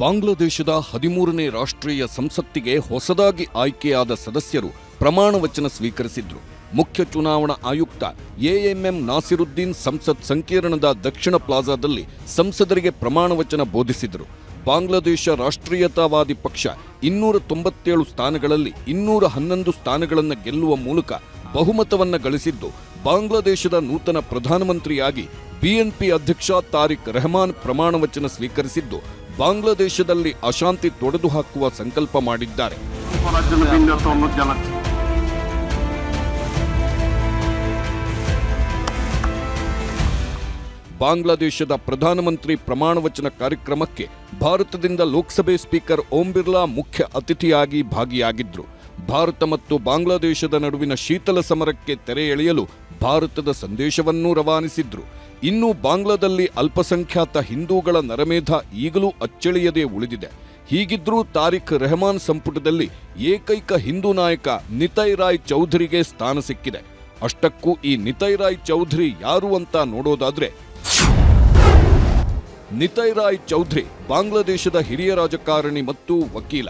ಬಾಂಗ್ಲಾದೇಶದ 13ನೇ ರಾಷ್ಟ್ರೀಯ ಸಂಸತ್ತಿಗೆ ಹೊಸದಾಗಿ ಆಯ್ಕೆಯಾದ ಸದಸ್ಯರು ಪ್ರಮಾಣ ವಚನ ಸ್ವೀಕರಿಸಿದ್ರು. ಮುಖ್ಯ ಚುನಾವಣಾ ಆಯುಕ್ತ ಎಎಂಎಂ ನಾಸಿರುದ್ದೀನ್ ಸಂಸತ್ ಸಂಕೀರ್ಣದ ದಕ್ಷಿಣ ಪ್ಲಾಜಾದಲ್ಲಿ ಸಂಸದರಿಗೆ ಪ್ರಮಾಣ ವಚನ ಬೋಧಿಸಿದರು. ಬಾಂಗ್ಲಾದೇಶ ರಾಷ್ಟ್ರೀಯತಾವಾದಿ ಪಕ್ಷ 297 ಸ್ಥಾನಗಳಲ್ಲಿ 211 ಸ್ಥಾನಗಳನ್ನು ಗೆಲ್ಲುವ ಮೂಲಕ ಬಹುಮತವನ್ನು ಗಳಿಸಿದ್ದು, ಬಾಂಗ್ಲಾದೇಶದ ನೂತನ ಪ್ರಧಾನಮಂತ್ರಿಯಾಗಿ ಬಿಎನ್ಪಿ ಅಧ್ಯಕ್ಷ ತಾರಿಕ್ ರೆಹಮಾನ್ ಪ್ರಮಾಣ ವಚನ ಸ್ವೀಕರಿಸಿದ್ದು, ಬಾಂಗ್ಲಾದೇಶದಲ್ಲಿ ಅಶಾಂತಿ ತೊಡೆದು ಹಾಕುವ ಸಂಕಲ್ಪ ಮಾಡಿದ್ದಾರೆ. ಬಾಂಗ್ಲಾದೇಶದ ಪ್ರಧಾನಮಂತ್ರಿ ಪ್ರಮಾಣ ವಚನ ಕಾರ್ಯಕ್ರಮಕ್ಕೆ ಭಾರತದಿಂದ ಲೋಕಸಭೆ ಸ್ಪೀಕರ್ ಓಂ ಬಿರ್ಲಾ ಮುಖ್ಯ ಅತಿಥಿಯಾಗಿ ಭಾಗಿಯಾಗಿದ್ರು. ಭಾರತ ಮತ್ತು ಬಾಂಗ್ಲಾದೇಶದ ನಡುವಿನ ಶೀತಲ ಸಮರಕ್ಕೆ ತೆರೆ ಎಳೆಯಲು ಭಾರತದ ಸಂದೇಶವನ್ನೂ ರವಾನಿಸಿದ್ರು. ಇನ್ನು ಬಾಂಗ್ಲಾದಲ್ಲಿ ಅಲ್ಪಸಂಖ್ಯಾತ ಹಿಂದೂಗಳ ನರಮೇಧ ಈಗಲೂ ಅಚ್ಚಳಿಯದೇ ಉಳಿದಿದೆ. ಹೀಗಿದ್ರೂ ತಾರಿಕ್ ರೆಹಮಾನ್ ಸಂಪುಟದಲ್ಲಿ ಏಕೈಕ ಹಿಂದೂ ನಾಯಕ ನಿತೈ ರಾಯ್ ಚೌಧರಿಗೆ ಸ್ಥಾನ ಸಿಕ್ಕಿದೆ. ಅಷ್ಟಕ್ಕೂ ಈ ನಿತೈ ರಾಯ್ ಚೌಧರಿ ಯಾರು ಅಂತ ನೋಡೋದಾದ್ರೆ, ನಿತೈ ರಾಯ್ ಚೌಧರಿ ಬಾಂಗ್ಲಾದೇಶದ ಹಿರಿಯ ರಾಜಕಾರಣಿ ಮತ್ತು ವಕೀಲ.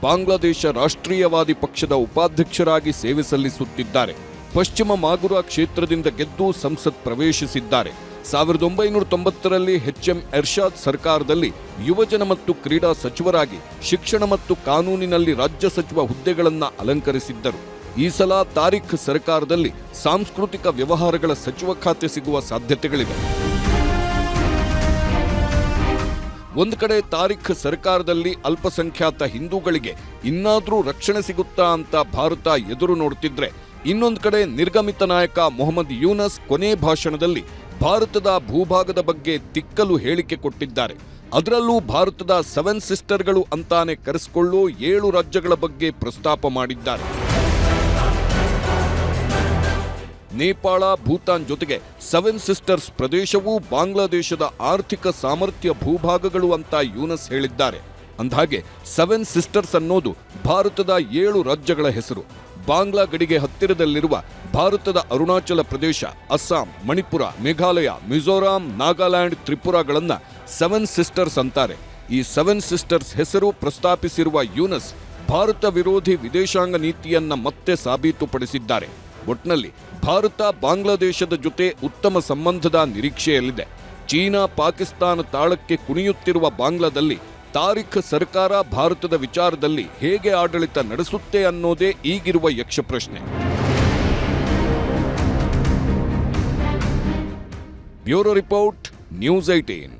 ಬಾಂಗ್ಲಾದೇಶ ರಾಷ್ಟ್ರೀಯವಾದಿ ಪಕ್ಷದ ಉಪಾಧ್ಯಕ್ಷರಾಗಿ ಸೇವೆ ಸಲ್ಲಿಸುತ್ತಿದ್ದಾರೆ. ಪಶ್ಚಿಮ ಮಾಗುರಾ ಕ್ಷೇತ್ರದಿಂದ ಗೆದ್ದು ಸಂಸತ್ ಪ್ರವೇಶಿಸಿದ್ದಾರೆ. 1990ರಲ್ಲಿ ಎಚ್ಎಂ ಎರ್ಷಾದ್ ಸರ್ಕಾರದಲ್ಲಿ ಯುವಜನ ಮತ್ತು ಕ್ರೀಡಾ ಸಚಿವರಾಗಿ ಶಿಕ್ಷಣ ಮತ್ತು ಕಾನೂನಿನಲ್ಲಿ ರಾಜ್ಯ ಸಚಿವ ಹುದ್ದೆಗಳನ್ನು ಅಲಂಕರಿಸಿದ್ದರು. ಈ ಸಲ ತಾರಿಕ್ ಸರ್ಕಾರದಲ್ಲಿ ಸಾಂಸ್ಕೃತಿಕ ವ್ಯವಹಾರಗಳ ಸಚಿವ ಖಾತೆ ಸಿಗುವ ಸಾಧ್ಯತೆಗಳಿವೆ. ಒಂದು ಕಡೆ ತಾರಿಕ್ ಸರ್ಕಾರದಲ್ಲಿ ಅಲ್ಪಸಂಖ್ಯಾತ ಹಿಂದೂಗಳಿಗೆ ಇನ್ನಾದರೂ ರಕ್ಷಣೆ ಸಿಗುತ್ತಾ ಅಂತ ಭಾರತ ಎದುರು ನೋಡುತ್ತಿದ್ರೆ, ಇನ್ನೊಂದು ಕಡೆ ನಿರ್ಗಮಿತ ನಾಯಕ ಮೊಹಮ್ಮದ್ ಯೂನಸ್ ಕೊನೆ ಭಾಷಣದಲ್ಲಿ ಭಾರತದ ಭೂಭಾಗದ ಬಗ್ಗೆ ತಿಕ್ಕಲು ಹೇಳಿಕೆ ಕೊಟ್ಟಿದ್ದಾರೆ. ಅದರಲ್ಲೂ ಭಾರತದ 7 ಸಿಸ್ಟರ್ಗಳು ಅಂತಾನೆ ಕರೆಸಿಕೊಳ್ಳೋ 7 ರಾಜ್ಯಗಳ ಬಗ್ಗೆ ಪ್ರಸ್ತಾಪ ಮಾಡಿದ್ದಾರೆ. ನೇಪಾಳ, ಭೂತಾನ್ ಜೊತೆಗೆ 7 ಸಿಸ್ಟರ್ಸ್ ಪ್ರದೇಶವೂ ಬಾಂಗ್ಲಾದೇಶದ ಆರ್ಥಿಕ ಸಾಮರ್ಥ್ಯ ಭೂಭಾಗಗಳು ಅಂತ ಯೂನಸ್ ಹೇಳಿದ್ದಾರೆ. ಅಂದಹಾಗೆ 7 ಸಿಸ್ಟರ್ಸ್ ಅನ್ನೋದು ಭಾರತದ 7 ರಾಜ್ಯಗಳ ಹೆಸರು. ಬಾಂಗ್ಲಾ ಗಡಿಗೆ ಹತ್ತಿರದಲ್ಲಿರುವ ಭಾರತದ ಅರುಣಾಚಲ ಪ್ರದೇಶ, ಅಸ್ಸಾಂ, ಮಣಿಪುರ, ಮೇಘಾಲಯ, ಮಿಜೋರಾಂ, ನಾಗಾಲ್ಯಾಂಡ್, ತ್ರಿಪುರಾಗಳನ್ನ 7 ಸಿಸ್ಟರ್ಸ್ ಅಂತಾರೆ. ಈ 7 ಸಿಸ್ಟರ್ಸ್ ಹೆಸರು ಪ್ರಸ್ತಾಪಿಸಿರುವ ಯೂನಸ್ ಭಾರತ ವಿರೋಧಿ ವಿದೇಶಾಂಗ ನೀತಿಯನ್ನ ಮತ್ತೆ ಸಾಬೀತುಪಡಿಸಿದ್ದಾರೆ. ಒಟ್ನಲ್ಲಿ ಭಾರತ ಬಾಂಗ್ಲಾದೇಶದ ಜೊತೆ ಉತ್ತಮ ಸಂಬಂಧದ ನಿರೀಕ್ಷೆಯಲ್ಲಿದೆ. ಚೀನಾ, ಪಾಕಿಸ್ತಾನ ತಾಳಕ್ಕೆ ಕುಣಿಯುತ್ತಿರುವ ಬಾಂಗ್ಲಾದಲ್ಲಿ ತಾರಿಕ್ ಸರ್ಕಾರ ಭಾರತದ ವಿಚಾರದಲ್ಲಿ ಹೇಗೆ ಆಡಳಿತ ನಡೆಸುತ್ತೆ ಅನ್ನೋದೇ ಈಗಿರುವ ಯಕ್ಷಪ್ರಶ್ನೆ. Bureau report, news 18.